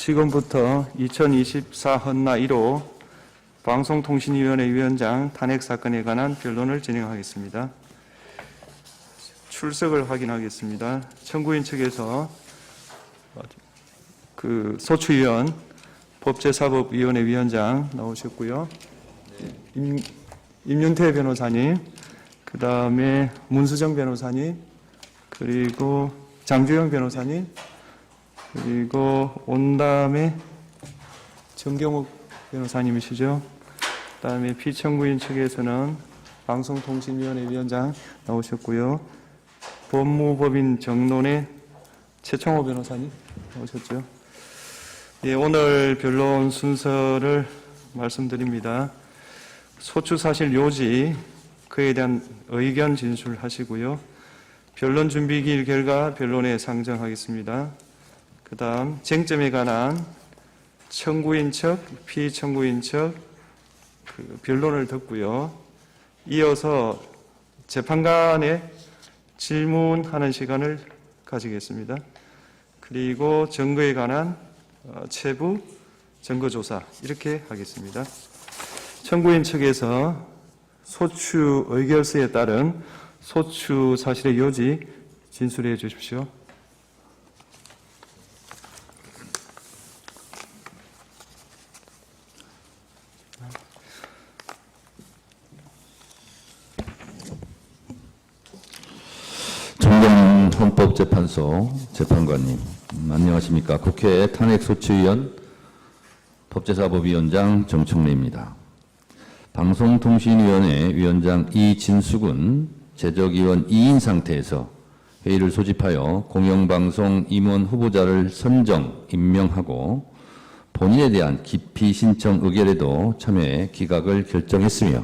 지금부터 2024 헌나 1호 방송통신위원회 위원장 탄핵 사건에 관한 변론을 진행하겠습니다. 출석을 확인하겠습니다. 청구인 측에서 소추위원 법제사법위원회 위원장 나오셨고요. 임윤태 변호사님, 그 다음에 문수정 변호사님, 그리고 장주영 변호사님, 그리고 온 다음에 정경욱 변호사님이시죠. 그 다음에 피청구인 측에서는 방송통신위원회 위원장 나오셨고요. 법무법인 정론의 최청호 변호사님 나오셨죠. 예, 오늘 변론 순서를 말씀드립니다. 소추사실 요지, 그에 대한 의견 진술하시고요. 변론 준비기일 결과 변론에 상정하겠습니다. 그 다음 쟁점에 관한 청구인 측, 피청구인 측 변론을 듣고요. 이어서 재판관의 질문하는 시간을 가지겠습니다. 그리고 증거에 관한 최부 증거조사 이렇게 하겠습니다. 청구인 측에서 소추 의결서에 따른 소추 사실의 요지 진술해 주십시오. 정동훈 헌법재판소 재판관님, 안녕하십니까. 국회 탄핵소추위원 법제사법위원장 정청래입니다. 방송통신위원회 위원장 이진숙은 재적위원 2인 상태에서 회의를 소집하여 공영방송 임원 후보자를 선정, 임명하고 본인에 대한 기피 신청 의결에도 참여해 기각을 결정했으며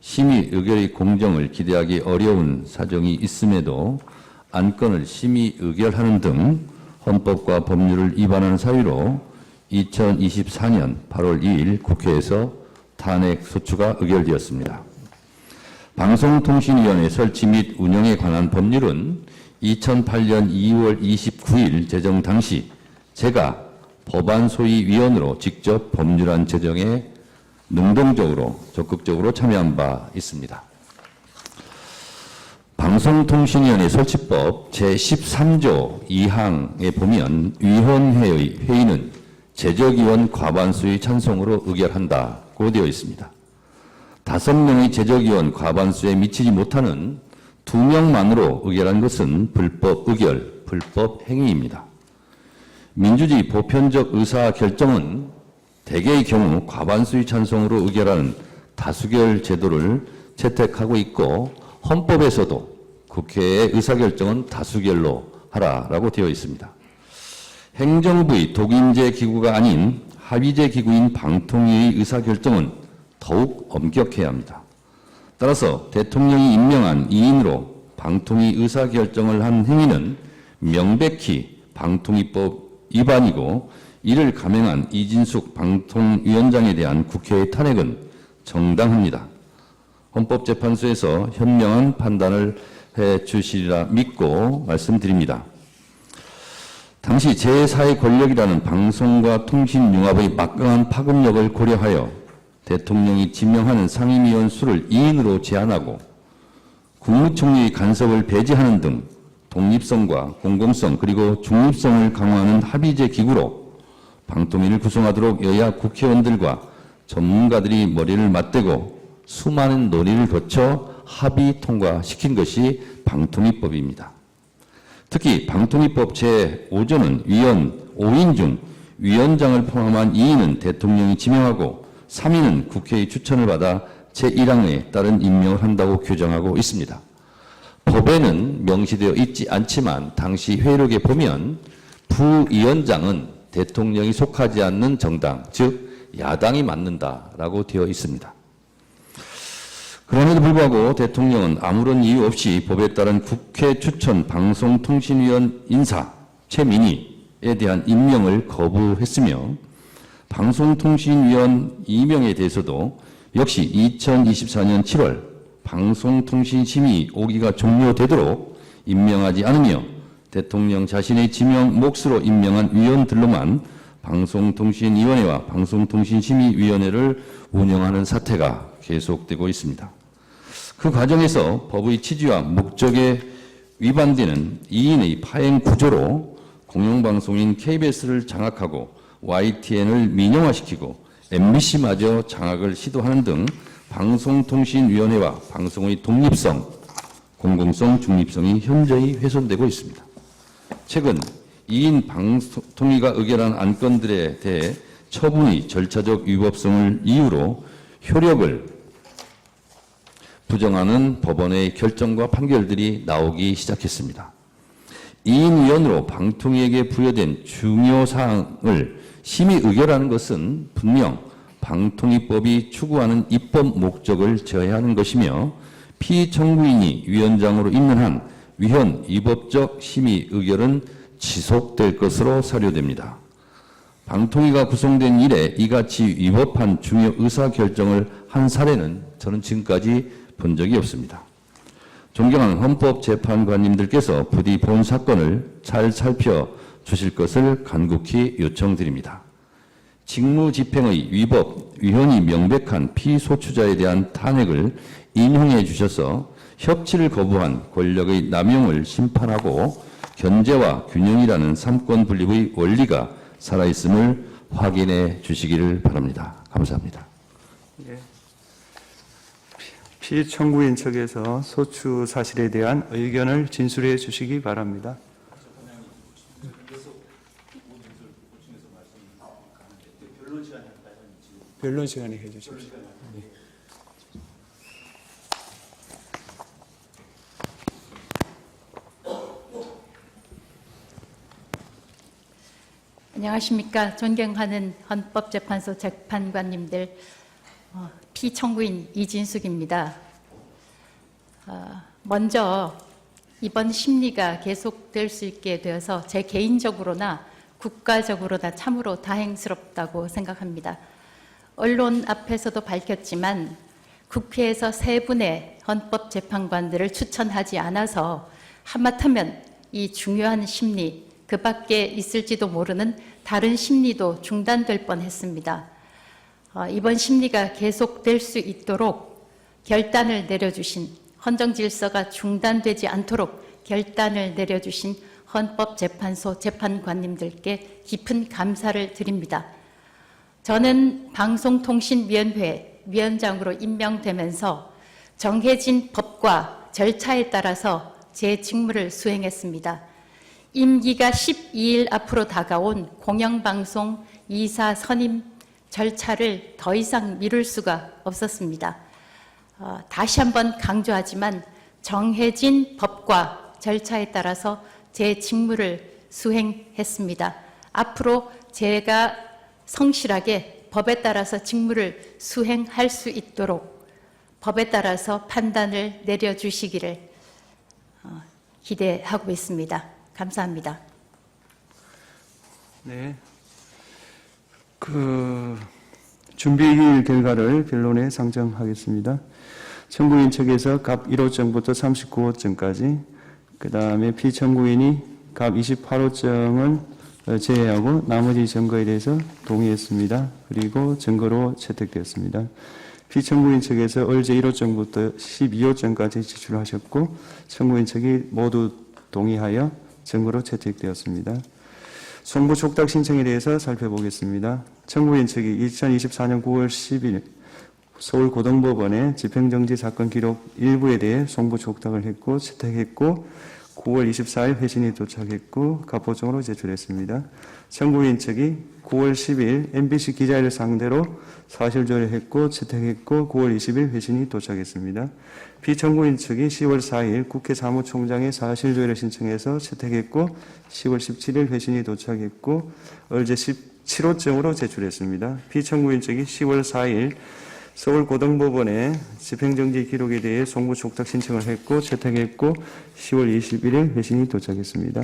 심의 의결의 공정을 기대하기 어려운 사정이 있음에도 안건을 심의 의결하는 등 헌법과 법률을 위반한 사유로 2024년 8월 2일 국회에서 탄핵 소추가 의결되었습니다. 방송통신위원회 설치 및 운영에 관한 법률은 2008년 2월 29일 제정 당시 제가 법안소위위원으로 직접 법률안 제정에 능동적으로 적극적으로 참여한 바 있습니다. 방송통신위원회 설치법 제13조 2항에 보면 위원회의 회의는 재적위원 과반수의 찬성으로 의결한다고 되어 있습니다. 5명의 재적위원 과반수에 미치지 못하는 2명만으로 의결한 것은 불법 의결, 불법 행위입니다. 민주주의 보편적 의사결정은 대개의 경우 과반수의 찬성으로 의결하는 다수결 제도를 채택하고 있고 헌법에서도 국회의 의사결정은 다수결로 하라라고 되어 있습니다. 행정부의 독임제 기구가 아닌 합의제 기구인 방통위의 의사결정은 더욱 엄격해야 합니다. 따라서 대통령이 임명한 2인으로 방통위 의사결정을 한 행위는 명백히 방통위법 위반이고 이를 감행한 이진숙 방통위원장에 대한 국회의 탄핵은 정당합니다. 헌법재판소에서 현명한 판단을 해 주시리라 믿고 말씀드립니다. 당시 제4의 권력이라는 방송과 통신융합의 막강한 파급력을 고려하여 대통령이 지명하는 상임위원 수를 2인으로 제한하고 국무총리의 간섭을 배제하는 등 독립성과 공공성 그리고 중립성을 강화하는 합의제 기구로 방통위를 구성하도록 여야 국회의원들과 전문가들이 머리를 맞대고 수많은 논의를 거쳐 합의 통과시킨 것이 방통위법입니다. 특히 방통위법 제5조는 위원 5인 중 위원장을 포함한 2인은 대통령이 지명하고 3인은 국회의 추천을 받아 제1항에 따른 임명을 한다고 규정하고 있습니다. 법에는 명시되어 있지 않지만 당시 회의록에 보면 부위원장은 대통령이 속하지 않는 정당, 즉 야당이 맡는다라고 되어 있습니다. 그럼에도 불구하고 대통령은 아무런 이유 없이 법에 따른 국회 추천 방송통신위원 인사 최민희에 대한 임명을 거부했으며 방송통신위원 임명에 대해서도 역시 2024년 7월 방송통신심의 5기가 종료되도록 임명하지 않으며 대통령 자신의 지명 몫으로 임명한 위원들로만 방송통신위원회와 방송통신심의위원회를 운영하는 사태가 계속되고 있습니다. 그 과정에서 법의 취지와 목적에 위반되는 2인의 파행 구조로 공영방송인 KBS를 장악하고 YTN을 민영화시키고 MBC마저 장악을 시도하는 등 방송통신위원회와 방송의 독립성, 공공성, 중립성이 현저히 훼손되고 있습니다. 최근 2인 방통위가 의결한 안건들에 대해 처분의 절차적 위법성을 이유로 효력을 부정하는 법원의 결정과 판결들이 나오기 시작했습니다. 2인 위원으로 방통위에게 부여된 중요 사항을 심의 의결하는 것은 분명 방통위법이 추구하는 입법 목적을 제어하는 것이며 피청구인이 위원장으로 있는 한 위헌 위법적 심의 의결은 지속될 것으로 사료됩니다. 방통위가 구성된 이래 이같이 위법한 중요 의사결정을 한 사례는 저는 지금까지 본 적이 없습니다. 존경하는 헌법재판관님들께서 부디 본 사건을 잘 살펴주실 것을 간곡히 요청드립니다. 직무집행의 위법, 위헌이 명백한 피소추자에 대한 탄핵을 인용해 주셔서 협치를 거부한 권력의 남용을 심판하고 견제와 균형이라는 삼권 분립의 원리가 살아있음을 확인해 주시기를 바랍니다. 감사합니다. 예. 피청구인 측에서 소추 사실에 대한 의견을 진술해 주시기 바랍니다. 변론 시간에 해 주십시오. 안녕하십니까. 존경하는 헌법재판소 재판관님들, 피청구인 이진숙입니다. 먼저 이번 심리가 계속될 수 있게 되어서 제 개인적으로나 국가적으로나 참으로 다행스럽다고 생각합니다. 언론 앞에서도 밝혔지만 국회에서 3분의 헌법재판관들을 추천하지 않아서 하마터면 이 중요한 심리, 그 밖에 있을지도 모르는 다른 심리도 중단될 뻔했습니다. 이번 심리가 계속될 수 있도록 결단을 내려주신, 헌정질서가 중단되지 않도록 결단을 내려주신 헌법재판소 재판관님들께 깊은 감사를 드립니다. 저는 방송통신위원회 위원장으로 임명되면서 정해진 법과 절차에 따라서 제 직무를 수행했습니다. 임기가 12일 앞으로 다가온 공영방송 이사 선임 절차를 더 이상 미룰 수가 없었습니다. 다시 한번 강조하지만 정해진 법과 절차에 따라서 제 직무를 수행했습니다. 앞으로 제가 성실하게 법에 따라서 직무를 수행할 수 있도록 법에 따라서 판단을 내려주시기를 기대하고 있습니다. 감사합니다. 네. 준비기일 결과를 변론에 상정하겠습니다. 청구인 측에서 갑 1호증부터 39호증까지, 그 다음에 피청구인이 갑 28호증은 제외하고 나머지 증거에 대해서 동의했습니다. 그리고 증거로 채택되었습니다. 피청구인 측에서 얼제 1호증부터 12호증까지 지출하셨고 청구인 측이 모두 동의하여 증거로 채택되었습니다. 송부 촉탁 신청에 대해서 살펴보겠습니다. 청구인 측이 2024년 9월 10일 서울고등법원에 집행정지 사건 기록 일부에 대해 송부 촉탁을 했고 채택했고 9월 24일 회신이 도착했고 갑보증으로 제출했습니다. 청구인 측이 9월 10일 MBC 기자를 상대로 사실조회했고 채택했고 9월 20일 회신이 도착했습니다. 피청구인 측이 10월 4일 국회 사무총장에 사실조회를 신청해서 채택했고 10월 17일 회신이 도착했고 어제 17호증으로 제출했습니다. 피청구인 측이 10월 4일 서울고등법원에 집행정지 기록에 대해 송부 촉탁 신청을 했고 채택했고 10월 21일 회신이 도착했습니다.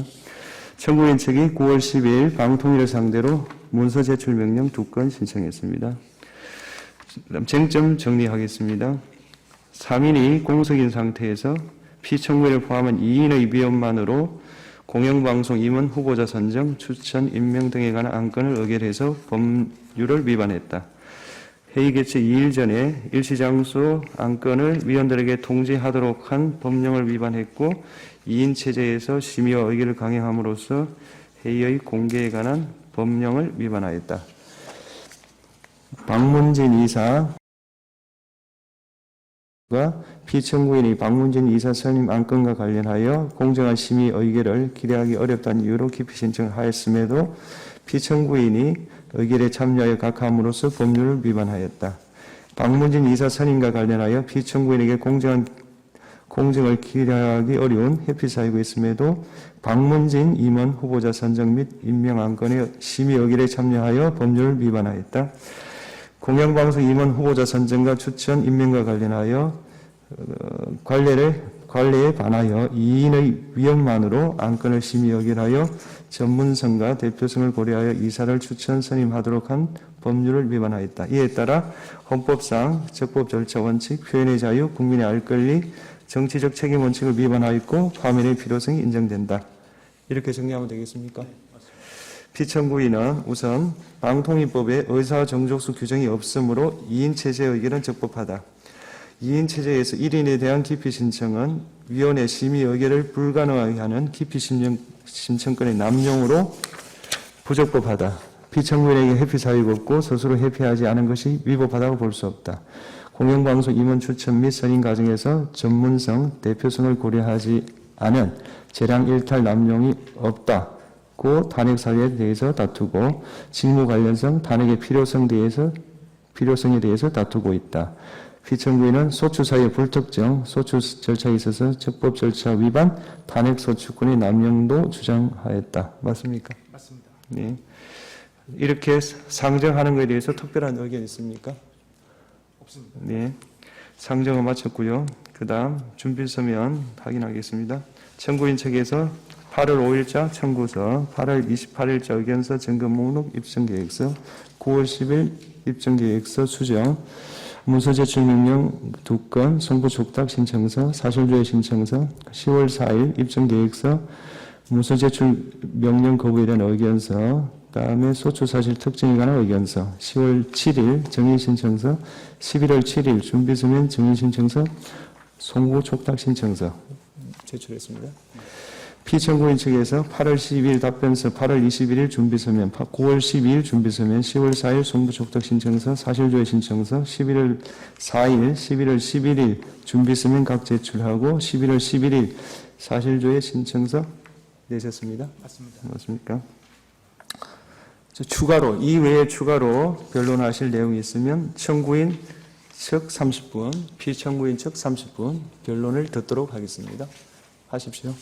청구인 측이 9월 10일 방통위를 상대로 문서 제출 명령 2건 신청했습니다. 쟁점 정리하겠습니다. 3인이 공석인 상태에서 피청구인을 포함한 2인의 위원만으로 공영방송 임원 후보자 선정, 추천, 임명 등에 관한 안건을 의결해서 법률을 위반했다. 회의 개최 2일 전에 일시장소 안건을 위원들에게 통지하도록 한 법령을 위반했고 2인 체제에서 심의와 의결을 강행함으로써 회의의 공개에 관한 법령을 위반하였다. 박문진 이사가 피청구인이 박문진 이사 선임 안건과 관련하여 공정한 심의 의결을 기대하기 어렵다는 이유로 기피 신청을 하였음에도 피청구인이 의결에 참여하여 각함으로써 법률을 위반하였다. 박문진 이사 선임과 관련하여 피청구인에게 공정을 기대하기 어려운 회피 사유가 있음에도 박문진 임원 후보자 선정 및 임명 안건의 심의 의결에 참여하여 법률을 위반하였다. 공영방송 임원 후보자 선정과 추천, 임명과 관련하여 관례에 반하여 2인의 위원만으로 안건을 심의 의결하여 전문성과 대표성을 고려하여 이사를 추천, 선임하도록 한 법률을 위반하였다. 이에 따라 헌법상 적법 절차 원칙, 표현의 자유, 국민의 알 권리, 정치적 책임 원칙을 위반하였고 파면의 필요성이 인정된다. 이렇게 정리하면 되겠습니까? 피청구인은 우선 방통위법에 의사정족수 규정이 없으므로 2인 체제 의결은 적법하다. 2인 체제에서 1인에 대한 기피 신청은 위원회 심의 의결을 불가능하게 하는 기피 신청권의 남용으로 부적법하다. 피청구인에게 회피 사유가 없고 스스로 회피하지 않은 것이 위법하다고 볼 수 없다. 공영방송 임원 추천 및 선임 과정에서 전문성, 대표성을 고려하지 않은 재량 일탈 남용이 없다고 탄핵 사유에 대해서 다투고 직무 관련성, 탄핵의 필요성에 대해서 다투고 있다. 피청구인은 소추 사유의 불특정, 소추 절차에 있어서 적법 절차 위반, 탄핵 소추권의 남용도 주장하였다. 맞습니까? 맞습니다. 네. 이렇게 상정하는 것에 대해서 특별한 의견 있습니까? 없습니다. 네. 상정을 마쳤고요. 그 다음 준비서면 확인하겠습니다. 청구인 측에서 8월 5일자 청구서, 8월 28일자 의견서, 점검 목록, 입증계획서, 9월 10일 입증계획서 수정, 문서 제출 명령 2건, 성부 촉탁 신청서, 사실조회 신청서, 10월 4일 입증계획서, 문서 제출 명령 거부에 대한 의견서, 다음에 소추 사실 특징에 관한 의견서, 10월 7일 정의 신청서, 11월 7일 준비서면 정의 신청서, 송부 촉탁 신청서 제출했습니다. 피청구인 측에서 8월 12일 답변서, 8월 21일 준비서면, 9월 12일 준비서면, 10월 4일 송부 촉탁 신청서, 사실조회 신청서, 11월 4일, 11월 11일 준비서면 각 제출하고 11월 11일 사실조회 신청서 내셨습니다. 맞습니다. 맞습니까? 추가로, 이 외에 추가로 변론하실 내용이 있으면 청구인 측 30분, 피청구인 측 30분 변론을 듣도록 하겠습니다. 하십시오.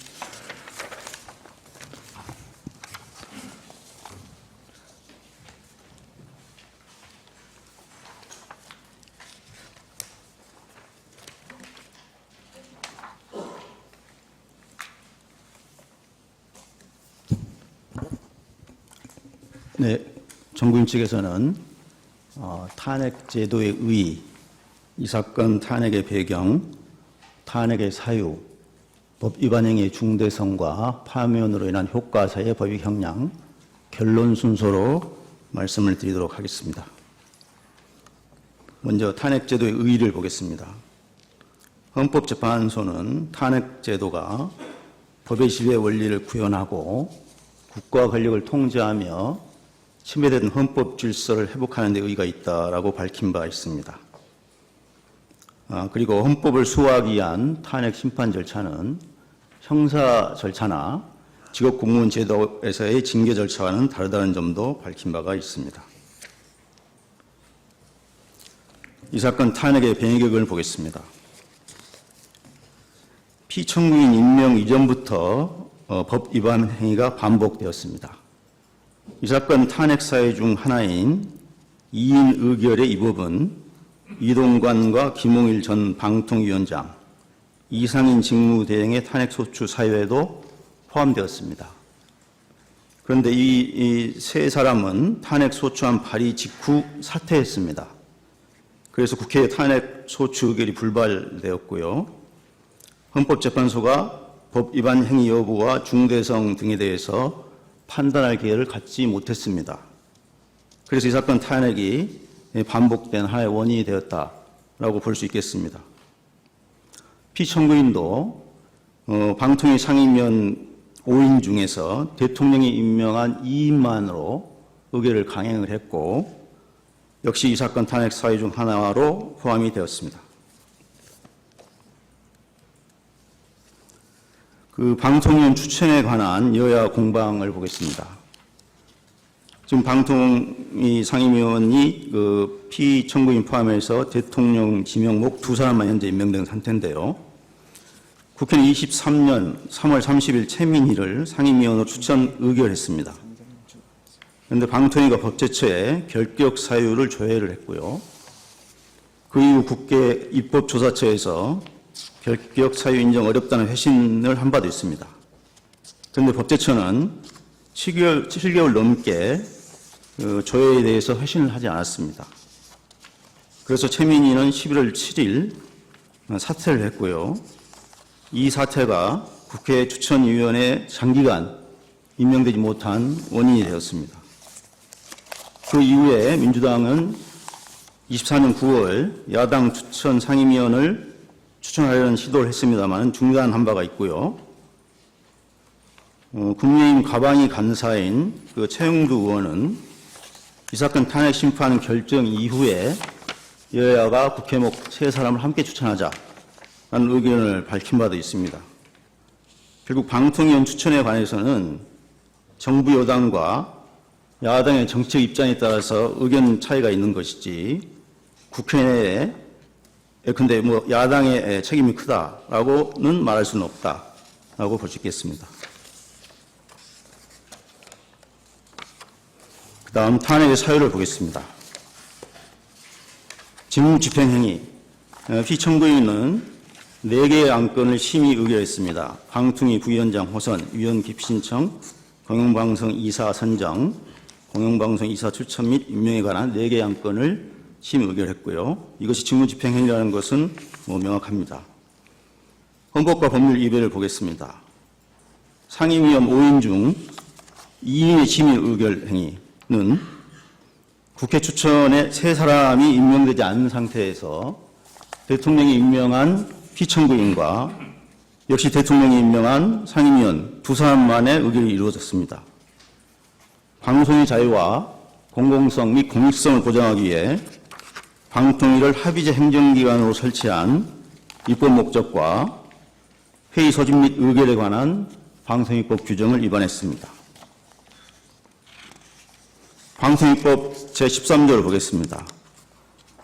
네, 정부인 측에서는 탄핵 제도의 의의, 이 사건 탄핵의 배경, 탄핵의 사유, 법 위반 행위의 중대성과 파면으로 인한 효과 사이의 법익 형량, 결론 순서로 말씀을 드리도록 하겠습니다. 먼저 탄핵 제도의 의의를 보겠습니다. 헌법재판소는 탄핵 제도가 법의 지배 원리를 구현하고 국가 권력을 통제하며 침해된 헌법 질서를 회복하는 데 의의가 있다라고 밝힌 바 있습니다. 그리고 헌법을 수호하기 위한 탄핵 심판 절차는 형사 절차나 직업 공무원 제도에서의 징계 절차와는 다르다는 점도 밝힌 바가 있습니다. 이 사건 탄핵의 배경을 보겠습니다. 피청구인 임명 이전부터 법 위반 행위가 반복되었습니다. 이 사건 탄핵 사유 중 하나인 2인 의결의 이 법은 이동관과 김홍일 전 방통위원장, 이상인 직무대행의 탄핵 소추 사유에도 포함되었습니다. 그런데 이 세 사람은 탄핵 소추안 발의 직후 사퇴했습니다. 그래서 국회의 탄핵 소추 의결이 불발되었고요. 헌법재판소가 법 위반 행위 여부와 중대성 등에 대해서 판단할 기회를 갖지 못했습니다. 그래서 이 사건 탄핵이 반복된 하나의 원인이 되었다라고 볼 수 있겠습니다. 피청구인도 방통위 상임위원 5인 중에서 대통령이 임명한 2인만으로 의결을 강행을 했고 역시 이 사건 탄핵 사유 중 하나로 포함이 되었습니다. 그 방통위원 추천에 관한 여야 공방을 보겠습니다. 지금 방통위 상임위원이 그 피청구인 포함해서 대통령 지명목 2사람만 현재 임명된 상태인데요. 국회는 23년 3월 30일 최민희를 상임위원으로 추천 의결했습니다. 그런데 방통위가 법제처에 결격 사유를 조회를 했고요. 그 이후 국회 입법조사처에서 결격 사유 인정 어렵다는 회신을 한 바도 있습니다. 그런데 법제처는 7개월 넘게 그 조회에 대해서 회신을 하지 않았습니다. 그래서 최민희는 11월 7일 사퇴를 했고요. 이 사퇴가 국회 추천위원회 장기간 임명되지 못한 원인이 되었습니다. 그 이후에 민주당은 24년 9월 야당 추천 상임위원을 추천하려는 시도를 했습니다만 중단한 바가 있고요. 국민의힘 가방이 간사인 그 최영두 의원은 이 사건 탄핵 심판 결정 이후에 여야가 국회목 3사람을 함께 추천하자는 의견을 밝힌 바도 있습니다. 결국 방통위원 추천에 관해서는 정부 여당과 야당의 정책 입장에 따라서 의견 차이가 있는 것이지 국회 내에 근데 야당의 책임이 크다라고는 말할 수는 없다라고 볼 수 있겠습니다. 그 다음 탄핵의 사유를 보겠습니다. 직무집행행위. 피청구인은 4개의 안건을 심의 의결했습니다. 방통위 부위원장 호선, 위원 기피 신청, 공영방송 이사 선정, 공영방송 이사 추천 및 임명에 관한 4개의 안건을 심의 의결했고요. 이것이 직무집행행위라는 것은 명확합니다. 헌법과 법률 위배를 보겠습니다. 상임위원 5인 중 2인의 심의 의결 행위는 국회 추천에 3사람이 임명되지 않은 상태에서 대통령이 임명한 피청구인과 역시 대통령이 임명한 상임위원 2사람만의 의결이 이루어졌습니다. 방송의 자유와 공공성 및 공익성을 보장하기 위해 방통위를 합의제 행정기관으로 설치한 입법 목적과 회의 소집 및 의결에 관한 방송입법 규정을 위반했습니다. 방송입법 제13조를 보겠습니다.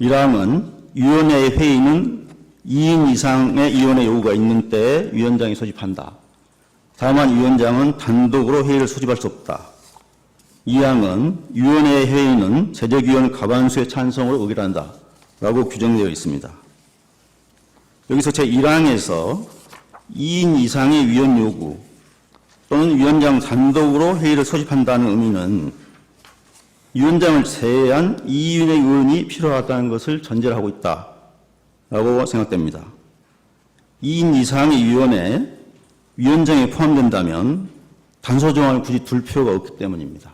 1항은 위원회의 회의는 2인 이상의 위원회 요구가 있는 때에 위원장이 소집한다. 다만 위원장은 단독으로 회의를 소집할 수 없다. 2항은 위원회의 회의는 제적위원 과반수의 찬성으로 의결한다. 라고 규정되어 있습니다. 여기서 제1항에서 2인 이상의 위원 요구 또는 위원장 단독으로 회의를 소집한다는 의미는 위원장을 제외한 2인의 의원이 필요하다는 것을 전제로 하고 있다라고 생각됩니다. 2인 이상의 위원회 위원장에 포함된다면 단서 조항을 굳이 둘 필요가 없기 때문입니다.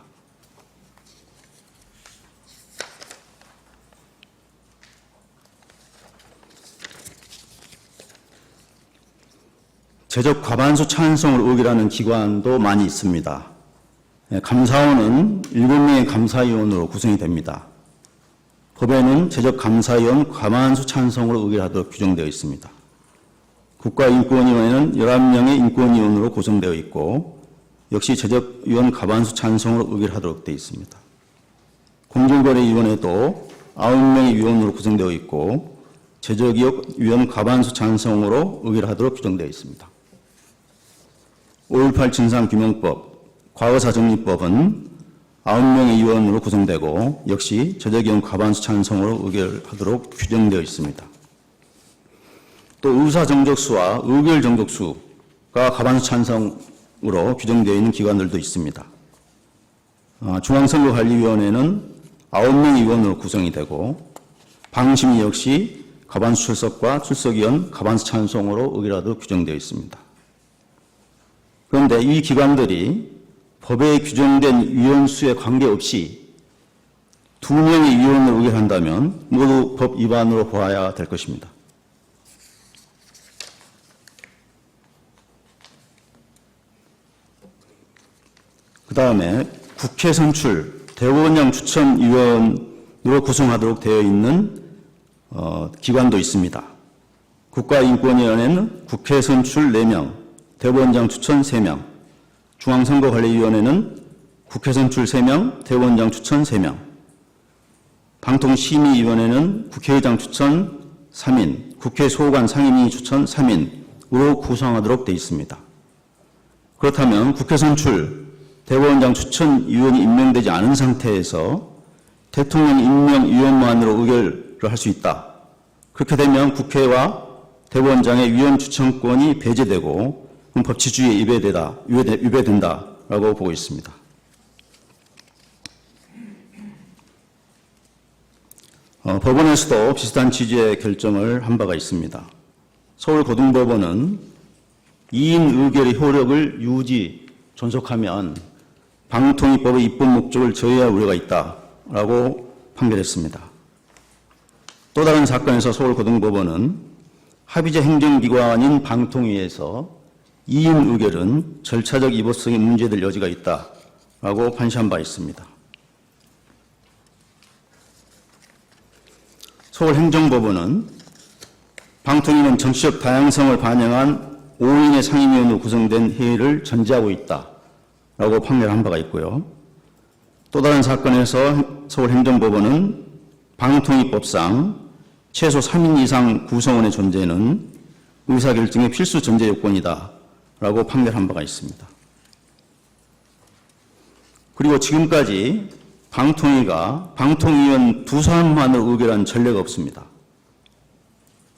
제적 과반수 찬성을 의결하는 기관도 많이 있습니다. 감사원은 7명의 감사위원으로 구성이 됩니다. 법에는 제적 감사위원 과반수 찬성으로 의결하도록 규정되어 있습니다. 국가인권위원회는 11명의 인권위원으로 구성되어 있고 역시 제적위원 과반수 찬성으로 의결하도록 되어 있습니다. 공정거래위원회도 9명의 위원으로 구성되어 있고 제적위원 과반수 찬성으로 의결하도록 규정되어 있습니다. 5.18 진상규명법, 과거사정리법은 9명의 위원으로 구성되고 역시 제적위원 과반수 찬성으로 의결하도록 규정되어 있습니다. 또 의사정적수와 의결정적수가 과반수 찬성으로 규정되어 있는 기관들도 있습니다. 중앙선거관리위원회는 9명의 위원으로 구성이 되고 방심위 역시 과반수 출석과 출석위원 과반수 찬성으로 의결하도록 규정되어 있습니다. 그런데 이 기관들이 법에 규정된 위원 수에 관계없이 2명의 위원을 의결한다면 모두 법 위반으로 보아야 될 것입니다. 그 다음에 국회 선출, 대법원장 추천위원으로 구성하도록 되어 있는 기관도 있습니다. 국가인권위원회는 국회 선출 4명, 대법원장 추천 3명, 중앙선거관리위원회는 국회 선출 3명, 대법원장 추천 3명, 방통심의위원회는 국회의장 추천 3인, 국회 소관 상임위 추천 3인으로 구성하도록 되어 있습니다. 그렇다면 국회 선출, 대법원장 추천위원이 임명되지 않은 상태에서 대통령 임명위원만으로 의결을 할 수 있다. 그렇게 되면 국회와 대법원장의 위원 추천권이 배제되고 법치주의에 위배된다라고 보고 있습니다. 법원에서도 비슷한 취지의 결정을 한 바가 있습니다. 서울고등법원은 2인 의결의 효력을 존속하면 방통위법의 입법 목적을 저해할 우려가 있다라고 판결했습니다. 또 다른 사건에서 서울고등법원은 합의제 행정기관인 방통위에서 2인 의결은 절차적 위법성이 문제될 여지가 있다라고 판시한 바 있습니다. 서울행정법원은 방통위는 정치적 다양성을 반영한 5인의 상임위원으로 구성된 회의를 전제하고 있다라고 판결을 한 바가 있고요. 또 다른 사건에서 서울행정법원은 방통위법상 최소 3인 이상 구성원의 존재는 의사결정의 필수 전제 요건이다라고 판결한 바가 있습니다. 그리고 지금까지 방통위가 방통위원 2사람만으로 의결한 전례가 없습니다.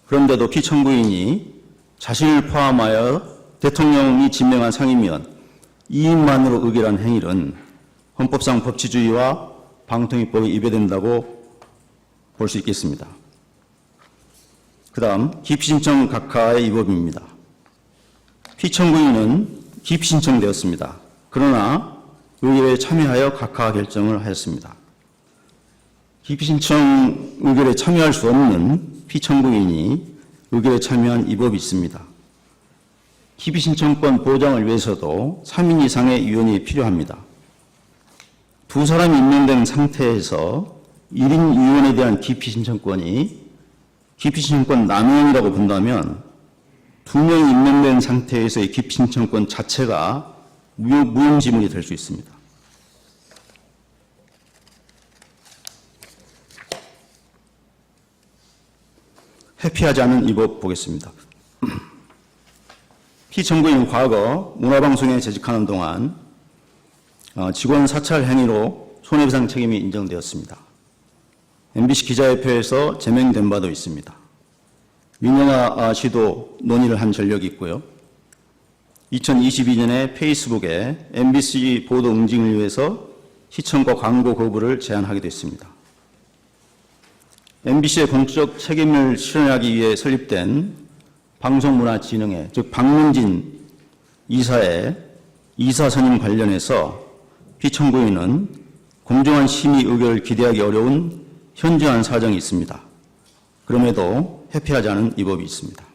그런데도 피청구인이 자신을 포함하여 대통령이 지명한 상임위원 2인만으로 의결한 행위는 헌법상 법치주의와 방통위법에 위배된다고 볼 수 있겠습니다. 그 다음 기피신청 각하의 위법입니다. 피청구인은 기피신청되었습니다. 그러나 의결에 참여하여 각하 결정을 하였습니다. 기피신청 의결에 참여할 수 없는 피청구인이 의결에 참여한 위법이 있습니다. 기피신청권 보장을 위해서도 3인 이상의 위원이 필요합니다. 2사람이 임명된 상태에서 1인 위원에 대한 기피신청권이 기피신청권 남용이라고 본다면 2명이 임명된 상태에서의 기피신청권 자체가 무용지물이 될 수 있습니다. 회피하지 않은 위법 보겠습니다. 피청구인은 과거 문화방송에 재직하는 동안 직원 사찰 행위로 손해배상 책임이 인정되었습니다. MBC 기자협회에서 제명된 바도 있습니다. 민영아 씨도 논의를 한 전력이 있고요. 2022년에 페이스북에 MBC 보도 응징을 위해서 시청과 광고 거부를 제안하기도 했습니다. MBC의 공적 책임을 실현하기 위해 설립된 방송문화진흥회, 즉 박문진 이사의 이사 선임 관련해서 피청구인은 공정한 심의 의결을 기대하기 어려운 현저한 사정이 있습니다. 그럼에도 회피하지 않은 위법이 있습니다.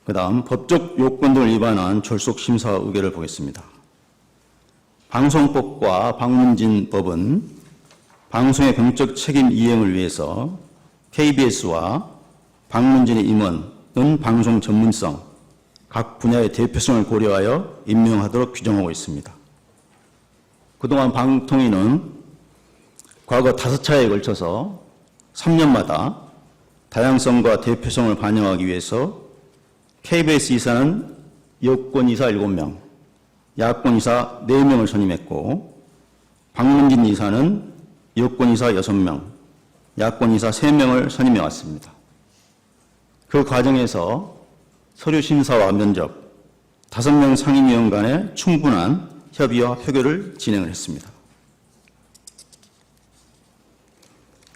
그 다음 법적 요건 등을 위반한 졸속 심사 의결을 보겠습니다. 방송법과 방문진법은 방송의 공적 책임 이행을 위해서 KBS와 방문진의 임원은 방송 전문성, 각 분야의 대표성을 고려하여 임명하도록 규정하고 있습니다. 그동안 방통위는 과거 5차례에 걸쳐서 3년마다 다양성과 대표성을 반영하기 위해서 KBS 이사는 여권이사 7명, 야권이사 4명을 선임했고 박문진 이사는 여권이사 6명, 야권이사 3명을 선임해 왔습니다. 그 과정에서 서류심사와 면접, 5명 상임위원 간의 충분한 협의와 표결을 진행을 했습니다.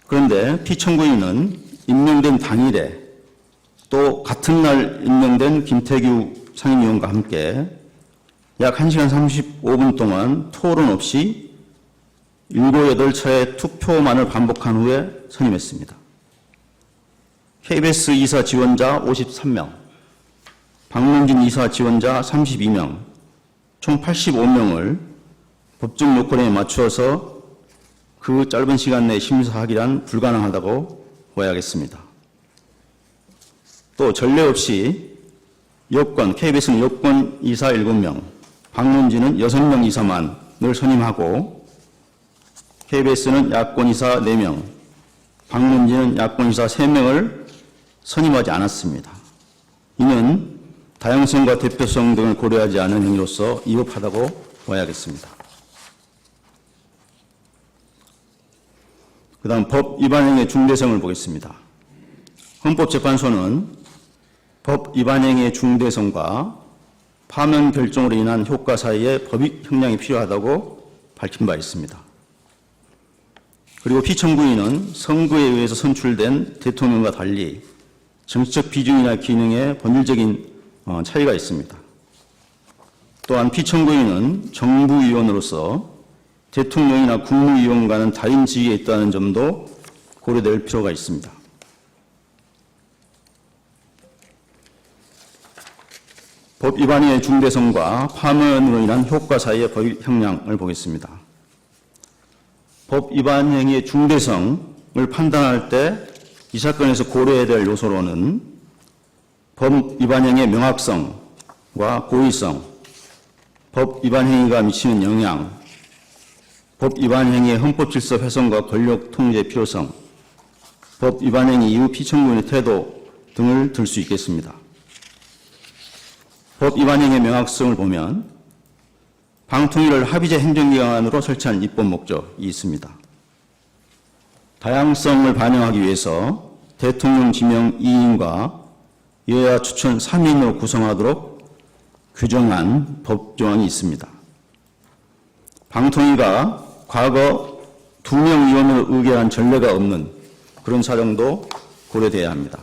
그런데 피청구인은 임명된 당일에 또 같은 날 임명된 김태규 상임위원과 함께 약 1시간 35분 동안 토론 없이 7, 8차례 투표만을 반복한 후에 선임했습니다. KBS 이사 지원자 53명, 박문진 이사 지원자 32명, 총 85명을 법정 요건에 맞추어서 그 짧은 시간 내에 심사하기란 불가능하다고 봐야겠습니다. 또 전례 없이 여권, KBS는 여권 이사 7명, 박문진은 6명 이사만을 선임하고 KBS는 야권 이사 4명, 박문진은 야권 이사 3명을 선임하지 않았습니다. 이는 다양성과 대표성 등을 고려하지 않은 행위로서 위법하다고 봐야겠습니다. 그 다음 법 위반 행위의 중대성을 보겠습니다. 헌법재판소는 법 위반 행위의 중대성과 파면 결정으로 인한 효과 사이에 법익 형량이 필요하다고 밝힌 바 있습니다. 그리고 피청구인은 선거에 의해서 선출된 대통령과 달리 정치적 비중이나 기능에 본질적인 차이가 있습니다. 또한 피청구인은 정부위원으로서 대통령이나 국무위원과는 다른 지위에 있다는 점도 고려될 필요가 있습니다. 법 위반의 중대성과 파면으로 인한 효과 사이의 법익 형량을 보겠습니다. 법 위반 행위의 중대성을 판단할 때 이 사건에서 고려해야 될 요소로는 법 위반 행위의 명확성과 고의성, 법 위반 행위가 미치는 영향, 법 위반 행위의 헌법 질서 훼손과 권력 통제의 필요성, 법 위반 행위 이후 피청구인의 태도 등을 들 수 있겠습니다. 법 위반 행위의 명확성을 보면 방통위를 합의제 행정기관으로 설치한 입법 목적이 있습니다. 다양성을 반영하기 위해서 대통령 지명 2인과 여야 추천 3인으로 구성하도록 규정한 법조항이 있습니다. 방통위가 과거 2명 위원으로 의결한 전례가 없는 그런 사정도 고려돼야 합니다.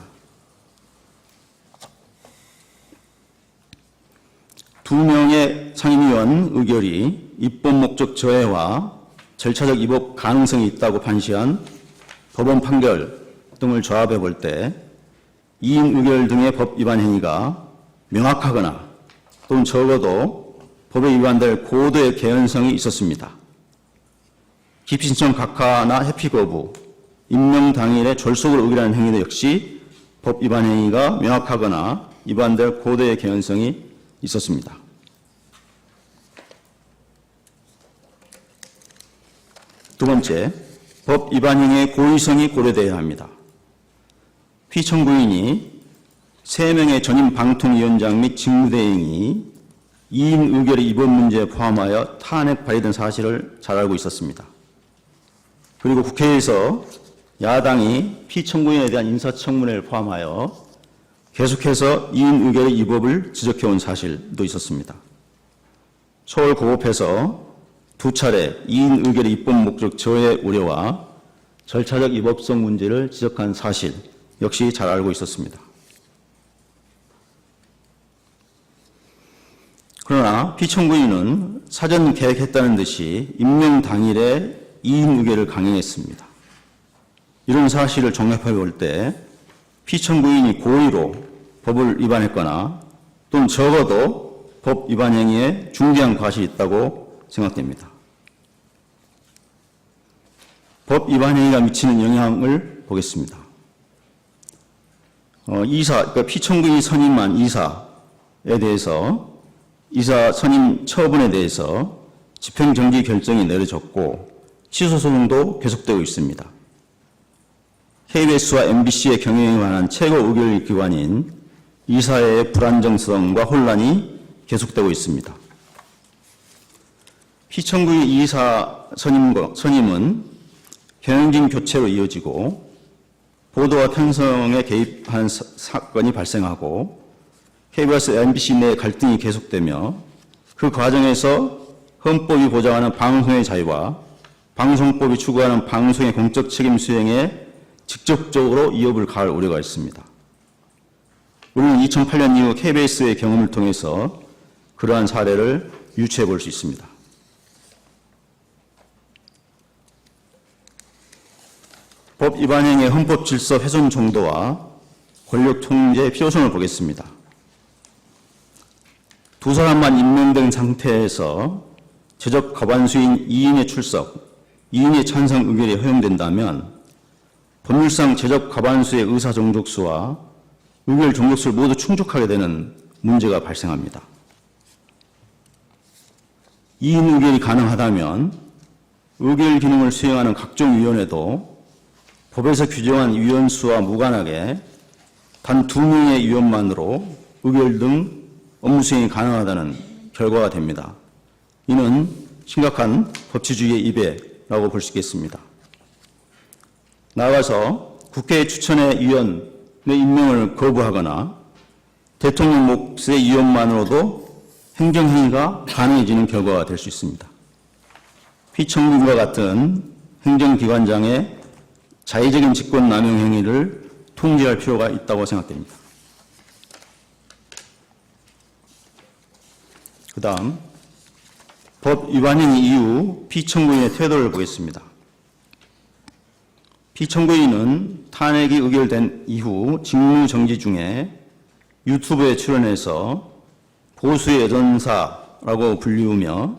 2명의 상임위원 의결이 입법 목적 저해와 절차적 위법 가능성이 있다고 판시한 법원 판결 등을 조합해 볼 때 2인 의결 등의 법 위반 행위가 명확하거나 또는 적어도 법에 위반될 고도의 개연성이 있었습니다. 기피 신청 각하나 회피 거부, 임명 당일에 졸속으로 의결하는 행위도 역시 법 위반 행위가 명확하거나 위반될 고도의 개연성이 있었습니다. 두 번째, 법 위반 행위의 고의성이 고려되어야 합니다. 피청구인이 3명의 전임 방통위원장 및 직무대행이 2인 의결의 위법 문제에 포함하여 탄핵 발의된 사실을 잘 알고 있었습니다. 그리고 국회에서 야당이 피청구인에 대한 인사청문회를 포함하여 계속해서 2인 의결의 위법을 지적해온 사실도 있었습니다. 서울고법에서 2차례 2인 의결의 입법 목적 저해 우려와 절차적 위법성 문제를 지적한 사실 역시 잘 알고 있었습니다. 그러나 피청구인은 사전 계획했다는 듯이 임명 당일에 2인 의결을 강행했습니다. 이런 사실을 종합해 볼 때 피청구인이 고의로 법을 위반했거나 또는 적어도 법 위반 행위에 중대한 과실이 있다고 생각됩니다. 법 위반 행위가 미치는 영향을 보겠습니다. 그러니까 피청구인이 선임한 이사에 대해서 이사 선임 처분에 대해서 집행정지 결정이 내려졌고 취소소송도 계속되고 있습니다. KBS와 MBC의 경영에 관한 최고 의결 기관인 이사회의 불안정성과 혼란이 계속되고 있습니다. 피청구인 이사 선임은 경영진 교체로 이어지고 보도와 편성에 개입한 사건이 발생하고 KBS, MBC 내 갈등이 계속되며 그 과정에서 헌법이 보장하는 방송의 자유와 방송법이 추구하는 방송의 공적 책임 수행에 직접적으로 위협을 가할 우려가 있습니다. 우리는 2008년 이후 KBS의 경험을 통해서 그러한 사례를 유추해 볼 수 있습니다. 법 위반행위의 헌법 질서 훼손 정도와 권력 통제의 필요성을 보겠습니다. 두 사람만 임명된 상태에서 제적 과반수인 2인의 출석, 2인의 찬성 의결이 허용된다면 법률상 제적 과반수의 의사 정족수와 의결 정족수를 모두 충족하게 되는 문제가 발생합니다. 2인 의결이 가능하다면 의결 기능을 수행하는 각종 위원회도 법에서 규정한 위원수와 무관하게 단 2명의 위원만으로 의결 등 업무 수행이 가능하다는 결과가 됩니다. 이는 심각한 법치주의의 위배라고 볼 수 있겠습니다. 나아가서 국회 추천의 위원의 임명을 거부하거나 대통령 몫의 위원만으로도 행정행위가 가능해지는 결과가 될 수 있습니다. 피청구인과 같은 행정기관장의 자의적인 직권 남용 행위를 통제할 필요가 있다고 생각됩니다. 그 다음 법 위반 행위 이후 피청구인의 태도를 보겠습니다. 피청구인은 탄핵이 의결된 이후 직무 정지 중에 유튜브에 출연해서 보수의 여전사라고 불리우며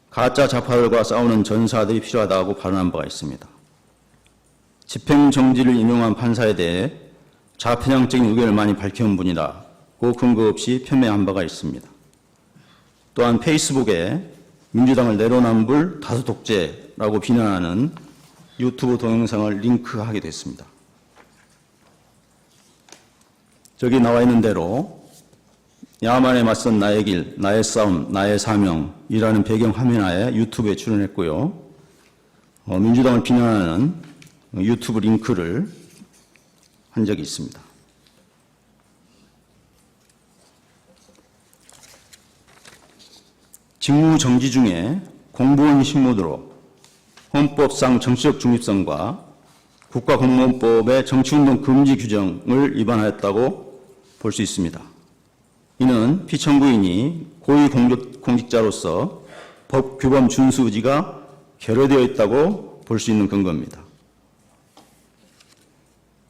가짜 좌파들과 싸우는 전사들이 필요하다고 발언한 바가 있습니다. 집행정지를 인용한 판사에 대해 좌편향적인 의견을 많이 밝혀온 분이라고 근거 없이 표명한 바가 있습니다. 또한 페이스북에 민주당을 내로남불 다수독재라고 비난하는 유튜브 동영상을 링크하기도 했습니다. 저기 나와 있는 대로 야만에 맞선 나의 길, 나의 싸움, 나의 사명이라는 배경 화면하에 유튜브에 출연했고요. 민주당을 비난하는 유튜브 링크를 한 적이 있습니다. 직무 정지 중에 공무원 식무로 헌법상 정치적 중립성과 국가공무원법의 정치운동 금지 규정을 위반하였다고 볼 수 있습니다. 이는 피청구인이 고위공직자로서 법 규범 준수 의지가 결여되어 있다고 볼 수 있는 근거입니다.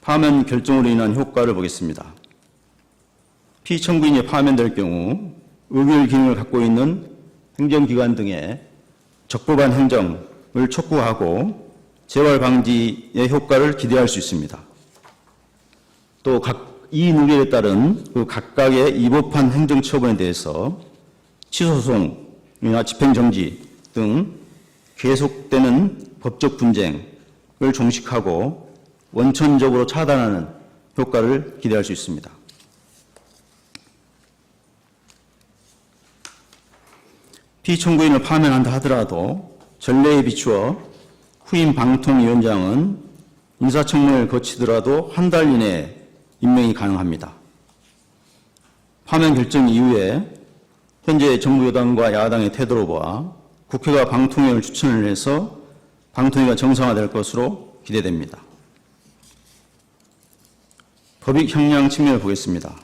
파면 결정으로 인한 효과를 보겠습니다. 피청구인이 파면될 경우 의결 기능을 갖고 있는 행정기관 등의 적법한 행정을 촉구하고 재발 방지의 효과를 기대할 수 있습니다. 또 이 의결에 따른 그 각각의 위법한 행정처분에 대해서 취소소송이나 집행정지 등 계속되는 법적 분쟁을 종식하고 원천적으로 차단하는 효과를 기대할 수 있습니다. 피청구인을 파면한다 하더라도 전례에 비추어 후임 방통위원장은 인사청문회를 거치더라도 한 달 이내에 임명이 가능합니다. 파면 결정 이후에 현재 정부 여당과 야당의 태도로 봐 국회가 방통위원을 추천을 해서 방통위가 정상화될 것으로 기대됩니다. 법익 형량 측면을 보겠습니다.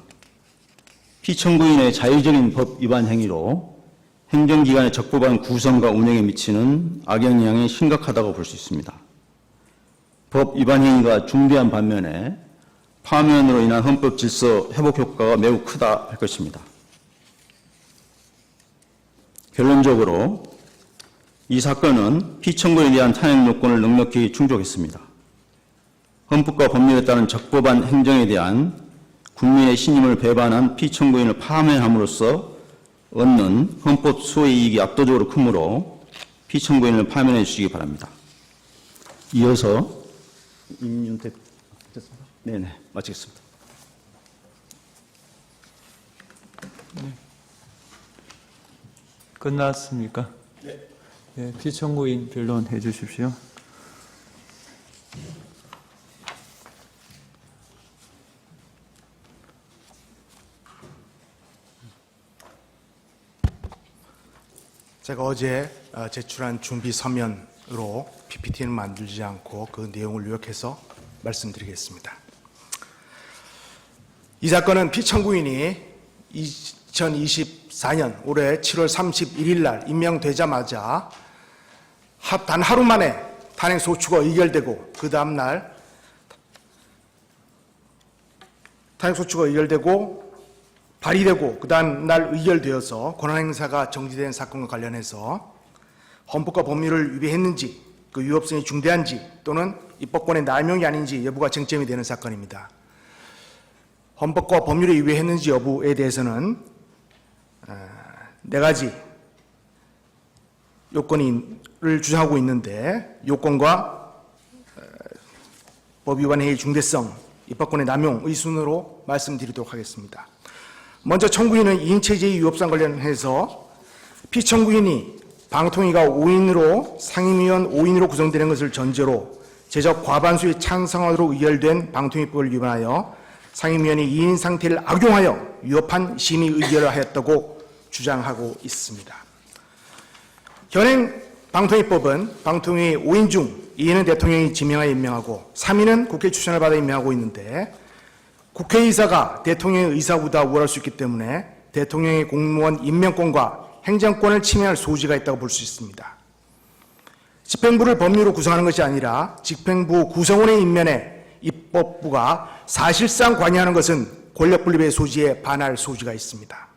피청구인의 자의적인 법 위반 행위로 행정기관의 적법한 구성과 운영에 미치는 악영향이 심각하다고 볼 수 있습니다. 법 위반 행위가 중대한 반면에 파면으로 인한 헌법 질서 회복 효과가 매우 크다 할 것입니다. 결론적으로 이 사건은 피청구인에 대한 탄핵 요건을 넉넉히 충족했습니다. 헌법과 법률에 따른 적법한 행정에 대한 국민의 신임을 배반한 피청구인을 파면함으로써 얻는 헌법 수호의 이익이 압도적으로 크므로 피청구인을 파면해 주시기 바랍니다. 이어서 임윤택 네네 마치겠습니다. 끝났습니까? 네. 피청구인 변론해 주십시오. 제가 어제 제출한 준비 서면으로 PPT는 만들지 않고 그 내용을 요약해서 말씀드리겠습니다. 이 사건은 피청구인이 2024년 올해 7월 31일 날 임명되자마자 단 하루 만에 탄핵 소추가 의결되고 그 다음 날 탄핵 소추가 의결되고 발의되고 그 다음 날 의결되어서 권한행사가 정지된 사건과 관련해서 헌법과 법률을 위배했는지 그 위법성이 중대한지 또는 입법권의 남용이 아닌지 여부가 쟁점이 되는 사건입니다. 헌법과 법률에 위배했는지 여부에 대해서는 네 가지 요건을 주장하고 있는데 요건과 법 위반행위의 중대성, 입법권의 남용의 순으로 말씀드리도록 하겠습니다. 먼저 청구인은 2인체제의 위법상 관련해서 피청구인이 방통위가 5인으로 상임위원 5인으로 구성되는 것을 전제로 제적 과반수의 찬성으로 의결된 방통위법을 위반하여 상임위원이 2인 상태를 악용하여 위법한 심의 의결을 하였다고 주장하고 있습니다. 현행 방통위법은 방통위 5인 중 2인은 대통령이 지명하여 임명하고 3인은 국회 추천을 받아 임명하고 있는데 국회의사가 대통령의 의사보다 우월할 수 있기 때문에 대통령의 공무원 임명권과 행정권을 침해할 소지가 있다고 볼 수 있습니다. 집행부를 법률로 구성하는 것이 아니라 집행부 구성원의 임명에 입법부가 사실상 관여하는 것은 권력분립의 소지에 반할 소지가 있습니다.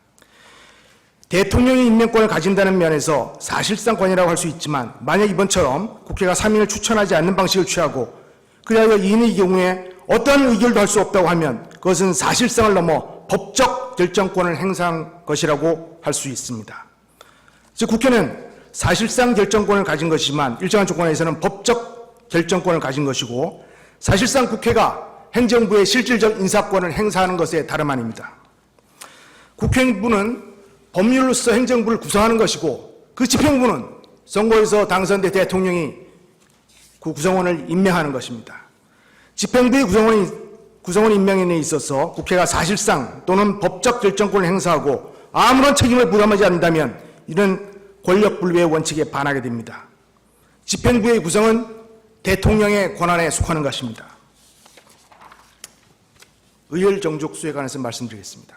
대통령이 임명권을 가진다는 면에서 사실상 관여라고 할 수 있지만 만약 이번처럼 국회가 3인을 추천하지 않는 방식을 취하고 그리하여 2인의 경우에 어떠한 의결도 할 수 없다고 하면 그것은 사실상을 넘어 법적 결정권을 행사한 것이라고 할 수 있습니다. 즉 국회는 사실상 결정권을 가진 것이지만 일정한 조건에서는 법적 결정권을 가진 것이고 사실상 국회가 행정부의 실질적 인사권을 행사하는 것에 다름 아닙니다. 국회부는 법률로서 행정부를 구성하는 것이고 그 집행부는 선거에서 당선된 대통령이 그 구성원을 임명하는 것입니다. 집행부의 구성원 임명에 있어서 국회가 사실상 또는 법적 결정권을 행사하고 아무런 책임을 부담하지 않는다면 이는 권력분립의 원칙에 반하게 됩니다. 집행부의 구성은 대통령의 권한에 속하는 것입니다. 의결 정족수에 관해서 말씀드리겠습니다.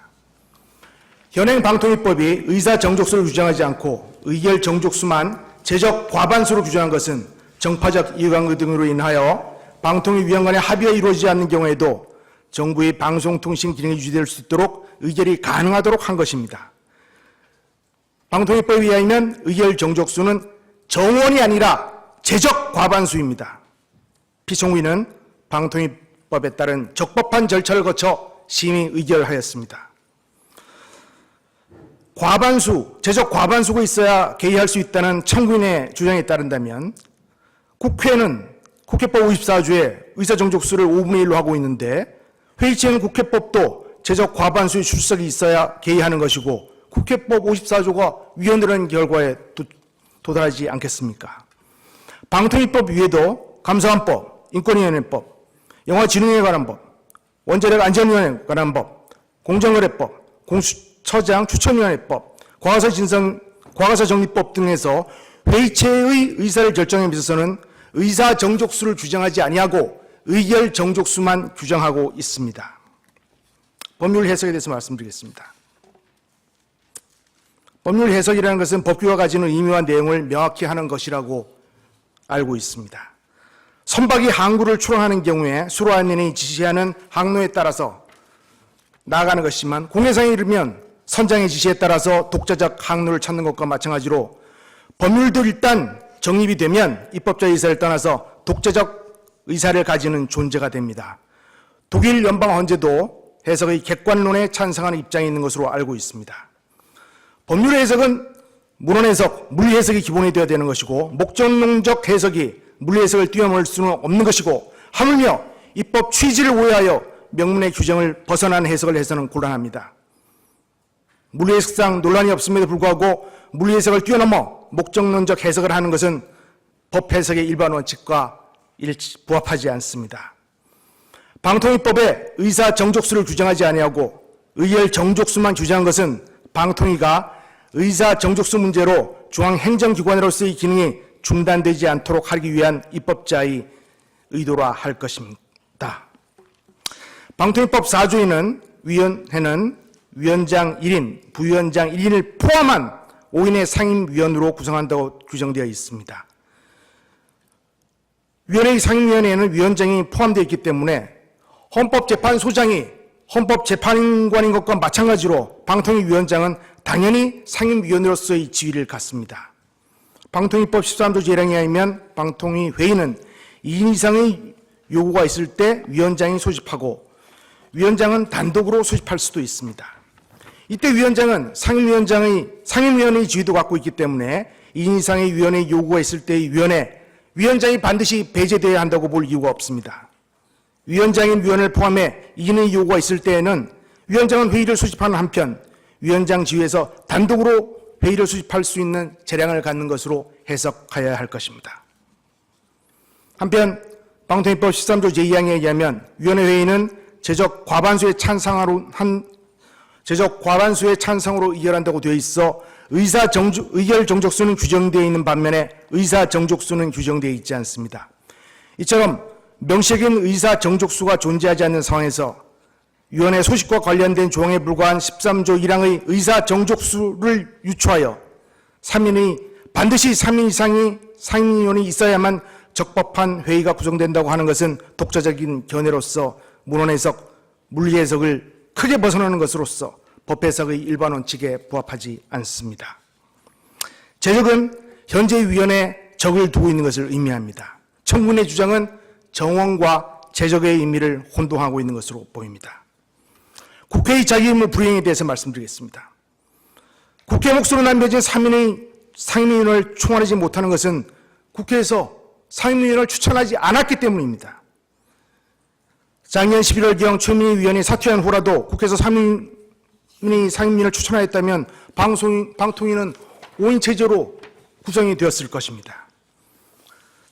현행 방통위법이 의사 정족수를 규정하지 않고 의결 정족수만 제적 과반수로 규정한 것은 정파적 이해관계 등으로 인하여 방통위 위원 간의 합의가 이루어지지 않는 경우에도 정부의 방송통신 기능이 유지될 수 있도록 의결이 가능하도록 한 것입니다. 방통위법에 의하면 의결 정족수는 정원이 아니라 제적 과반수입니다. 피청구인은 방통위법에 따른 적법한 절차를 거쳐 심의 의결하였습니다. 제적 과반수가 있어야 개의할 수 있다는 청구인의 주장에 따른다면 국회는 국회법 54조에 의사정족수를 5분의 1로 하고 있는데 회의체는 국회법도 제적 과반수의 출석이 있어야 개의하는 것이고 국회법 54조가 위헌되는 결과에 도달하지 않겠습니까? 방통위법 위에도 감사원법, 인권위원회법, 영화진흥에 관한 법, 원자력 안전위원회에 관한 법, 공정거래법, 공수처장 추천위원회법, 과거사 정리법 등에서 회의체의 의사를 결정에 있어서는 의사 정족수를 규정하지 아니하고 의결 정족수만 규정하고 있습니다. 법률 해석에 대해서 말씀드리겠습니다. 법률 해석이라는 것은 법규가 가지는 의미와 내용을 명확히 하는 것이라고 알고 있습니다. 선박이 항구를 출항하는 경우에 수로안면이 지시하는 항로에 따라서 나아가는 것이지만 공해상에 이르면 선장의 지시에 따라서 독자적 항로를 찾는 것과 마찬가지로 법률도 일단 정립이 되면 입법자의 의사를 떠나서 독자적 의사를 가지는 존재가 됩니다. 독일 연방헌재도 해석의 객관론에 찬성하는 입장이 있는 것으로 알고 있습니다. 법률 해석은 문헌 해석, 물리 해석이 기본이 되어야 되는 것이고 목적론적 해석이 물리 해석을 뛰어넘을 수는 없는 것이고 하물며 입법 취지를 오해하여 명문의 규정을 벗어난 해석을 해서는 곤란합니다. 물리 해석상 논란이 없음에도 불구하고 물리 해석을 뛰어넘어 목적론적 해석을 하는 것은 법 해석의 일반 원칙과 부합하지 않습니다. 방통위법에 의사 정족수를 규정하지 아니하고 의결 정족수만 규정한 것은 방통위가 의사 정족수 문제로 중앙행정기관으로서의 기능이 중단되지 않도록 하기 위한 입법자의 의도라 할 것입니다. 방통위법 4조에는 위원회는 위원장 1인, 부위원장 1인을 포함한 5인의 상임위원으로 구성한다고 규정되어 있습니다. 위원회 상임위원회에는 위원장이 포함되어 있기 때문에 헌법재판소장이 헌법재판관인 것과 마찬가지로 방통위 위원장은 당연히 상임위원으로서의 지위를 갖습니다. 방통위법 13조 제1항에 의하면 방통위 회의는 2인 이상의 요구가 있을 때 위원장이 소집하고 위원장은 단독으로 소집할 수도 있습니다. 이때 위원장은 상임위원의 지위도 갖고 있기 때문에 2인 이상의 위원회의 요구가 있을 때의 위원장이 반드시 배제되어야 한다고 볼 이유가 없습니다. 위원장인 위원을 포함해 2인의 요구가 있을 때에는 위원장은 회의를 소집하는 한편 위원장 지위에서 단독으로 회의를 소집할 수 있는 재량을 갖는 것으로 해석하여야 할 것입니다. 한편 방통위법 13조 제2항에 의하면 위원회 회의는 제적 과반수의 찬성으로 의결한다고 되어 있어 의결 정족수는 규정되어 있는 반면에 의사 정족수는 규정되어 있지 않습니다. 이처럼 명시적인 의사 정족수가 존재하지 않는 상황에서 위원회 소식과 관련된 조항에 불과한 13조 1항의 의사 정족수를 유추하여 반드시 3인 이상의 상임위원이 있어야만 적법한 회의가 구성된다고 하는 것은 독자적인 견해로서 문헌 해석, 물리 해석을 크게 벗어나는 것으로서 법 해석의 일반 원칙에 부합하지 않습니다. 제적은 현재 위원회에 적을 두고 있는 것을 의미합니다. 청구인의 주장은 정원과 제적의 의미를 혼동하고 있는 것으로 보입니다. 국회의 자기의무 불이행에 대해서 말씀드리겠습니다. 국회 몫으로 남겨진 3인의 상임위원을 충원하지 못하는 것은 국회에서 상임위원을 추천하지 않았기 때문입니다. 작년 11월경 최민희 위원이 사퇴한 후라도 국회에서 상임위원을 추천하였다면 방통위는 5인 체제로 구성이 되었을 것입니다.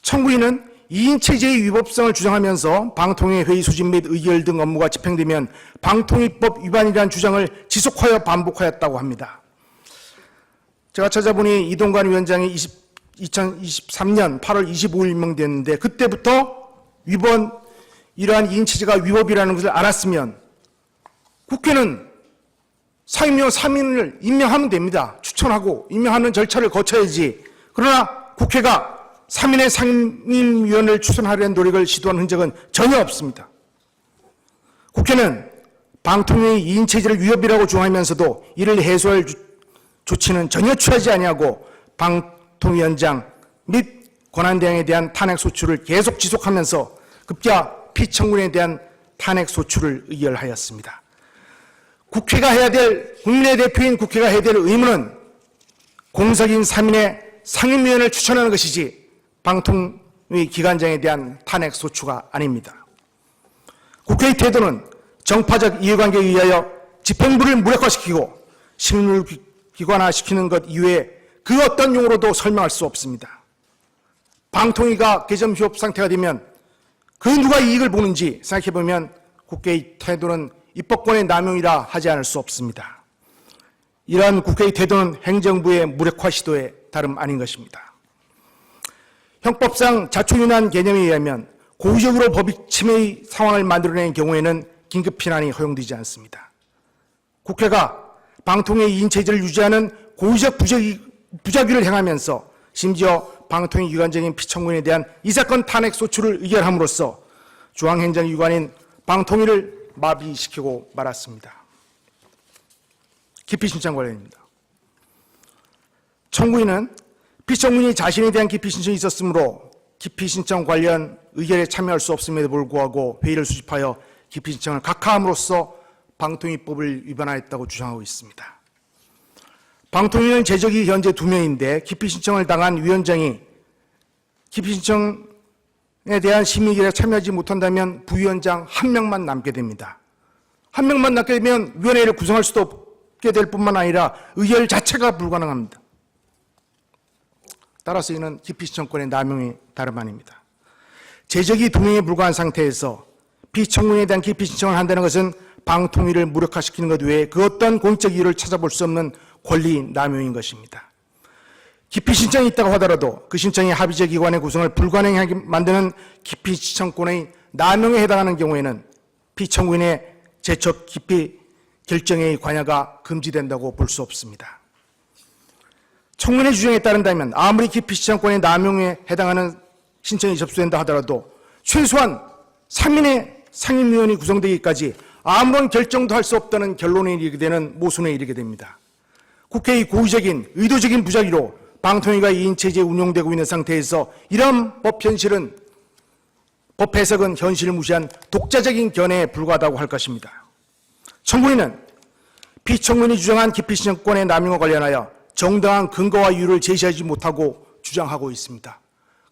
청구인은 2인 체제의 위법성을 주장하면서 방통위 회의 소집 및 의결 등 업무가 집행되면 방통위법 위반이라는 주장을 지속하여 반복하였다고 합니다. 제가 찾아보니 이동관 위원장이 2023년 8월 25일 임명됐는데 그때부터 이러한 2인 체제가 위법이라는 것을 알았으면 국회는 상임위원 3인을 임명하면 됩니다. 추천하고 임명하는 절차를 거쳐야지. 그러나 국회가 3인의 상임위원을 추천하려는 노력을 시도한 흔적은 전혀 없습니다. 국회는 방통위의 2인 체제를 위법이라고 주장하면서도 이를 해소할 조치는 전혀 취하지 아니하고 방통위원장 및 권한대행에 대한 탄핵 소추를 계속 지속하면서 급기야 피청구인에 대한 탄핵 소추를 의결하였습니다. 국민의 대표인 국회가 해야 될 의무는 공석인 3인의 상임위원을 추천하는 것이지 방통위 기관장에 대한 탄핵 소추가 아닙니다. 국회의 태도는 정파적 이해관계에 의하여 집행부를 무력화시키고 시민을 기관화시키는 것 이외에 그 어떤 용어로도 설명할 수 없습니다. 방통위가 개점 휴업 상태가 되면 그 누가 이익을 보는지 생각해보면 국회의 태도는 입법권의 남용이라 하지 않을 수 없습니다. 이러한 국회의 태도는 행정부의 무력화 시도에 다름 아닌 것입니다. 형법상 자초유난 개념에 의하면 고의적으로 법익 침해의 상황을 만들어낸 경우에는 긴급피난이 허용되지 않습니다. 국회가 방통위의 2인 체제를 유지하는 고의적 부작위를 행하면서 심지어 방통위 기관장인 피청구인에 대한 이 사건 탄핵 소추를 의결함으로써 중앙행정기관인 방통위를 마비시키고 말았습니다. 기피신청 관련입니다. 청구인은 피청구인이 자신에 대한 기피신청이 있었으므로 기피신청 관련 의결에 참여할 수 없음에도 불구하고 회의를 수집하여 기피신청을 각하함으로써 방통위법을 위반하였다고 주장하고 있습니다. 방통위는 제적이 현재 2명인데 기피신청을 당한 위원장이 기피신청에 대한 심의결에 참여하지 못한다면 부위원장 1명만 남게 됩니다. 1명만 남게 되면 위원회를 구성할 수도 없게 될 뿐만 아니라 의결 자체가 불가능합니다. 따라서 이는 기피신청권의 남용이 다름 아닙니다. 제적이 2명에 불과한 상태에서 피청구인에 대한 기피신청을 한다는 것은 방통위를 무력화시키는 것 외에 그 어떤 공익적 이유를 찾아볼 수 없는 권리 남용인 것입니다. 기피신청이 있다고 하더라도 그 신청이 합의제 기관의 구성을 불가능하게 만드는 기피신청권의 남용에 해당하는 경우에는 피청구인의 제척 기피 결정의 관여가 금지된다고 볼 수 없습니다. 청문회 주장에 따른다면 아무리 기피신청권의 남용에 해당하는 신청이 접수된다 하더라도 최소한 3인의 상임위원이 구성되기까지 아무런 결정도 할 수 없다는 결론에 이르게 되는 모순에 이르게 됩니다. 국회의 고의적인 의도적인 부작위로 방통위가 2인 체제에 운용되고 있는 상태에서 이런 법 해석은 현실을 무시한 독자적인 견해에 불과하다고 할 것입니다. 청구인은 피청구인이 주장한 기피신청권의 남용과 관련하여 정당한 근거와 이유를 제시하지 못하고 주장하고 있습니다.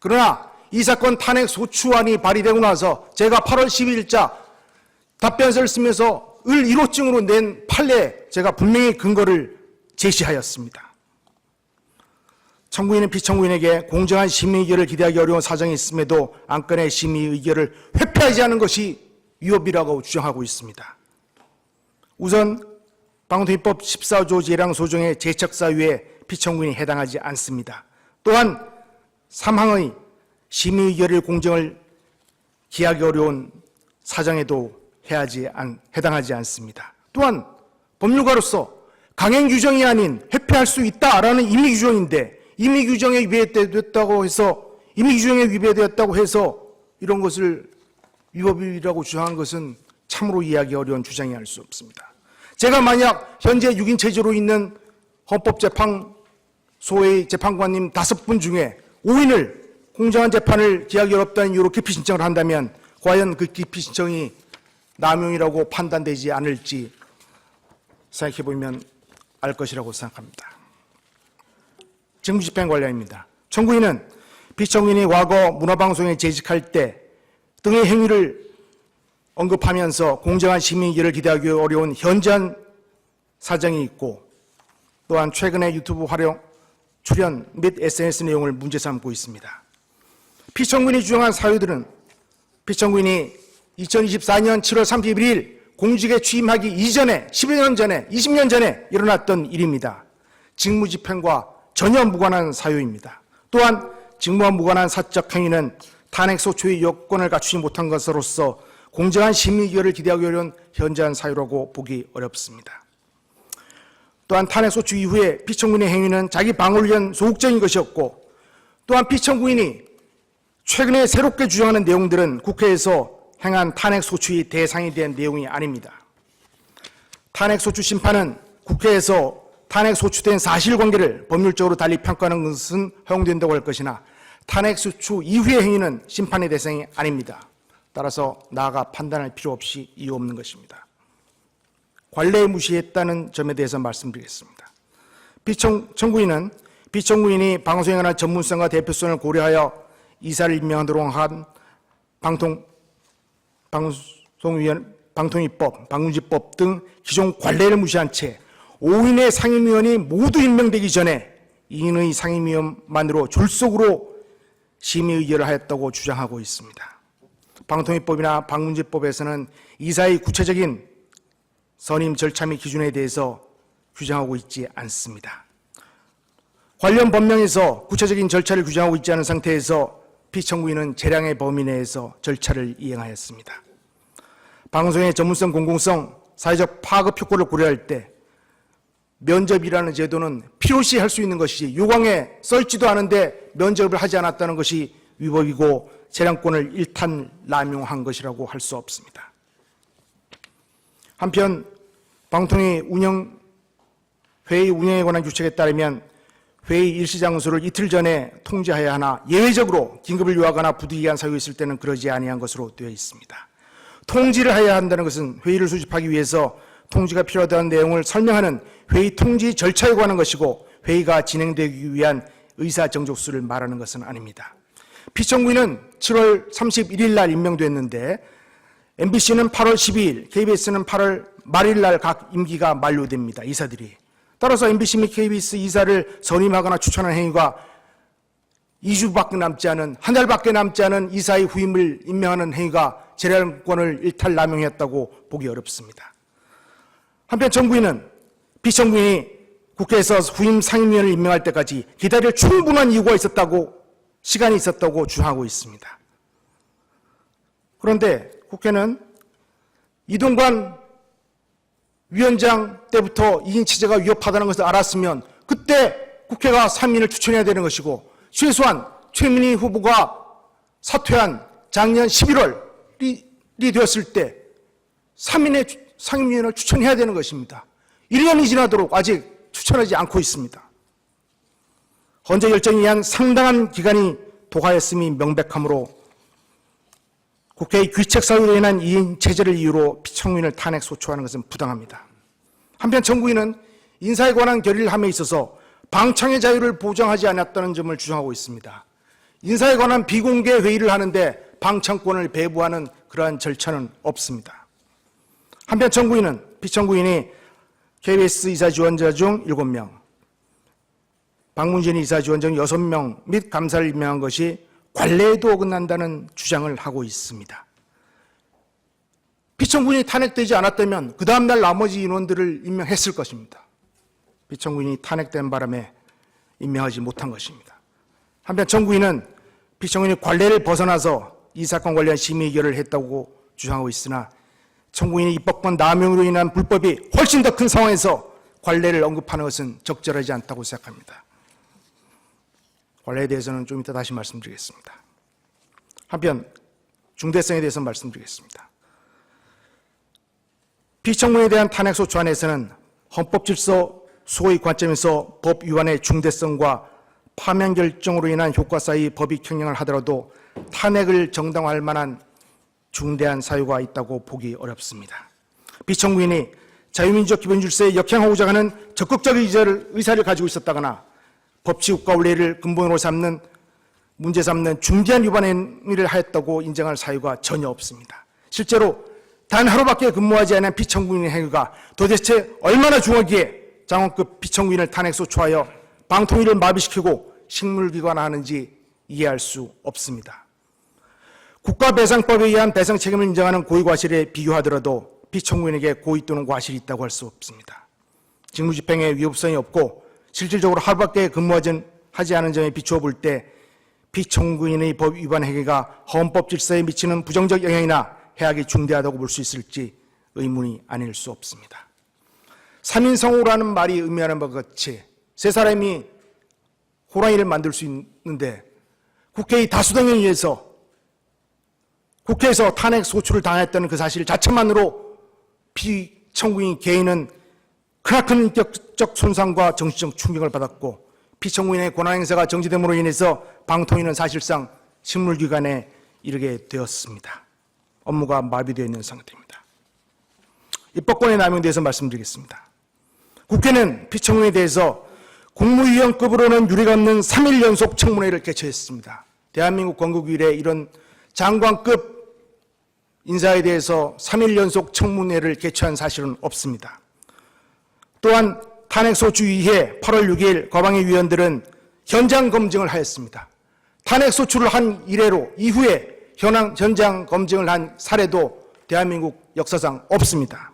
그러나 이 사건 탄핵 소추안이 발의되고 나서 제가 8월 12일자 답변서를 쓰면서 을 1호증으로 낸 판례에 제가 분명히 근거를 제시하였습니다. 청구인은 피청구인에게 공정한 심의 의결을 기대하기 어려운 사정이 있음에도 안건의 심의 의결을 회피하지 않은 것이 위법이라고 주장하고 있습니다. 우선 방통위법 14조 제1항 소정의 제척사유에 피청구인이 해당하지 않습니다. 또한 3항의 심의 의결의 공정을 기하기 어려운 사정에도 해당하지 않습니다. 또한 법률가로서 강행 규정이 아닌 회피할 수 있다라는 임의 규정인데 임의 규정에 위배되었다고 해서 이런 것을 위법이라고 주장한 것은 참으로 이해하기 어려운 주장이 할 수 없습니다. 제가 만약 현재 6인 체제로 있는 헌법재판소의 재판관님 5분 중에 5인을 공정한 재판을 기하기 어렵다는 이유로 기피 신청을 한다면 과연 그 기피 신청이 남용이라고 판단되지 않을지 생각해보면 알 것이라고 생각합니다. 직무집행 관련입니다. 청구인은 피청구인이 과거 문화방송에 재직할 때 등의 행위를 언급하면서 공정한 심의의결을 기대하기 어려운 현저한 사정이 있고 또한 최근에 유튜브 출연 및 SNS 내용을 문제 삼고 있습니다. 피청구인이 주장한 사유들은 피청구인이 2024년 7월 31일 공직에 취임하기 이전에 10년 전에 20년 전에 일어났던 일입니다. 직무집행과 전혀 무관한 사유입니다. 또한 직무와 무관한 사적 행위는 탄핵소추의 요건을 갖추지 못한 것으로서 공정한 심의결을 기대하기 어려운 현저한 사유라고 보기 어렵습니다. 또한 탄핵소추 이후에 피청구인의 행위는 자기 방어를 위한 소극적인 것이었고 또한 피청구인이 최근에 새롭게 주장하는 내용들은 국회에서 행한 탄핵소추의 대상이 된 내용이 아닙니다. 탄핵소추 심판은 국회에서 탄핵소추된 사실관계를 법률적으로 달리 평가하는 것은 허용된다고 할 것이나 탄핵소추 이후의 행위는 심판의 대상이 아닙니다. 따라서 나아가 판단할 필요 없이 이유 없는 것입니다. 관례에 무시했다는 점에 대해서 말씀드리겠습니다. 청구인은 피청구인이 방송에 관한 전문성과 대표성을 고려하여 이사를 임명하도록 한 방통위법, 방송지법 등 기존 관례를 무시한 채 5인의 상임위원이 모두 임명되기 전에 2인의 상임위원만으로 졸속으로 심의의결을 하였다고 주장하고 있습니다. 방통위법이나 방문지법에서는 이사의 구체적인 선임 절차 및 기준에 대해서 규정하고 있지 않습니다. 관련 법령에서 구체적인 절차를 규정하고 있지 않은 상태에서 피청구인은 재량의 범위 내에서 절차를 이행하였습니다. 방송의 전문성, 공공성, 사회적 파급 효과를 고려할 때 면접이라는 제도는 필요시 할 수 있는 것이지 요강에 써있지도 않은데 면접을 하지 않았다는 것이 위법이고 재량권을 일탄 남용한 것이라고 할 수 없습니다. 한편 방통위 회의 운영에 관한 규칙에 따르면 회의 일시 장소를 이틀 전에 통지해야 하나 예외적으로 긴급을 요하거나 부득이한 사유가 있을 때는 그러지 아니한 것으로 되어 있습니다. 통지를 해야 한다는 것은 회의를 수집하기 위해서 통지가 필요하다는 내용을 설명하는 회의 통지 절차에 관한 것이고 회의가 진행되기 위한 의사정족수를 말하는 것은 아닙니다. 피청구인은 7월 31일 날 임명됐는데 MBC는 8월 12일, KBS는 8월 말일 날 각 임기가 만료됩니다. 이사들이. 따라서 MBC 및 KBS 이사를 선임하거나 추천하는 행위가 2주밖에 남지 않은, 한 달밖에 남지 않은 이사의 후임을 임명하는 행위가 재량권을 일탈 남용했다고 보기 어렵습니다. 한편 피청구인이 국회에서 후임 상임위원을 임명할 때까지 기다릴 충분한 이유가 시간이 있었다고 주장하고 있습니다. 그런데 국회는 이동관 위원장 때부터 2인 체제가 위협하다는 것을 알았으면 그때 국회가 3인을 추천해야 되는 것이고 최소한 최민희 후보가 사퇴한 작년 11월이 되었을 때 3인의 상임위원을 추천해야 되는 것입니다. 1년이 지나도록 아직 추천하지 않고 있습니다. 헌재 결정에 의한 상당한 기간이 도하였음이 명백하므로 국회의 귀책 사유로 인한 2인 체제를 이유로 피청구인을 탄핵 소추하는 것은 부당합니다. 한편 청구인은 인사에 관한 결의를 함에 있어서 방청의 자유를 보장하지 않았다는 점을 주장하고 있습니다. 인사에 관한 비공개 회의를 하는데 방청권을 배부하는 그러한 절차는 없습니다. 한편 청구인은 피청구인이 KBS 이사 지원자 중 7명, 박문진 이사 지원자 중 6명 및 감사를 임명한 것이 관례에도 어긋난다는 주장을 하고 있습니다. 피청구인이 탄핵되지 않았다면 그 다음날 나머지 인원들을 임명했을 것입니다. 피청구인이 탄핵된 바람에 임명하지 못한 것입니다. 한편 청구인은 피청구인이 관례를 벗어나서 이 사건 관련 심의 의결을 했다고 주장하고 있으나 청구인이 입법권 남용으로 인한 불법이 훨씬 더 큰 상황에서 관례를 언급하는 것은 적절하지 않다고 생각합니다. 관례에 대해서는 좀 이따 다시 말씀드리겠습니다. 한편 중대성에 대해서 말씀드리겠습니다. 피청구인에 대한 탄핵소추 안에서는 헌법질서 수호의 관점에서 법 위반의 중대성과 파면 결정으로 인한 효과 사이 법이 경영을 하더라도 탄핵을 정당화할 만한 중대한 사유가 있다고 보기 어렵습니다. 피청구인이 자유민주적 기본질서에 역행하고자 하는 적극적 의사를 가지고 있었다거나 법치국가 원리를 근본으로 삼는 문제 삼는 중대한 위반 행위를 하였다고 인정할 사유가 전혀 없습니다. 실제로 단 하루밖에 근무하지 않은 피청구인의 행위가 도대체 얼마나 중하기에 장관급 피청구인을 탄핵소추하여 방통위를 마비시키고 식물기관화하는지 이해할 수 없습니다. 국가배상법에 의한 배상 책임을 인정하는 고의과실에 비교하더라도 피청구인에게 고의 또는 과실이 있다고 할 수 없습니다. 직무집행에 위법성이 없고 실질적으로 하루밖에 근무하지 않은 점에 비추어 볼 때 피청구인의 법 위반 행위가 헌법 질서에 미치는 부정적 영향이나 해악이 중대하다고 볼 수 있을지 의문이 아닐 수 없습니다. 3인성호라는 말이 의미하는 것 같이 세 사람이 호랑이를 만들 수 있는데 국회의 다수당에 의해서 국회에서 탄핵 소추를 당했다는 그 사실 자체만으로 피청구인 개인은 크나큰 인격적 손상과 정신적 충격을 받았고 피청구인의 권한행사가 정지됨으로 인해서 방통위는 사실상 식물기관에 이르게 되었습니다. 업무가 마비되어 있는 상태입니다. 입법권의 남용에 대해서 말씀드리겠습니다. 국회는 피청구인에 대해서 국무위원급으로는 유례가 없는 3일 연속 청문회를 개최했습니다. 대한민국 건국 이래 이런 장관급 인사에 대해서 3일 연속 청문회를 개최한 사실은 없습니다. 또한 탄핵소추 이해 8월 6일 거방위 위원들은 현장 검증을 하였습니다. 탄핵소추를 한 이래로 이후에 현장 검증을 한 사례도 대한민국 역사상 없습니다.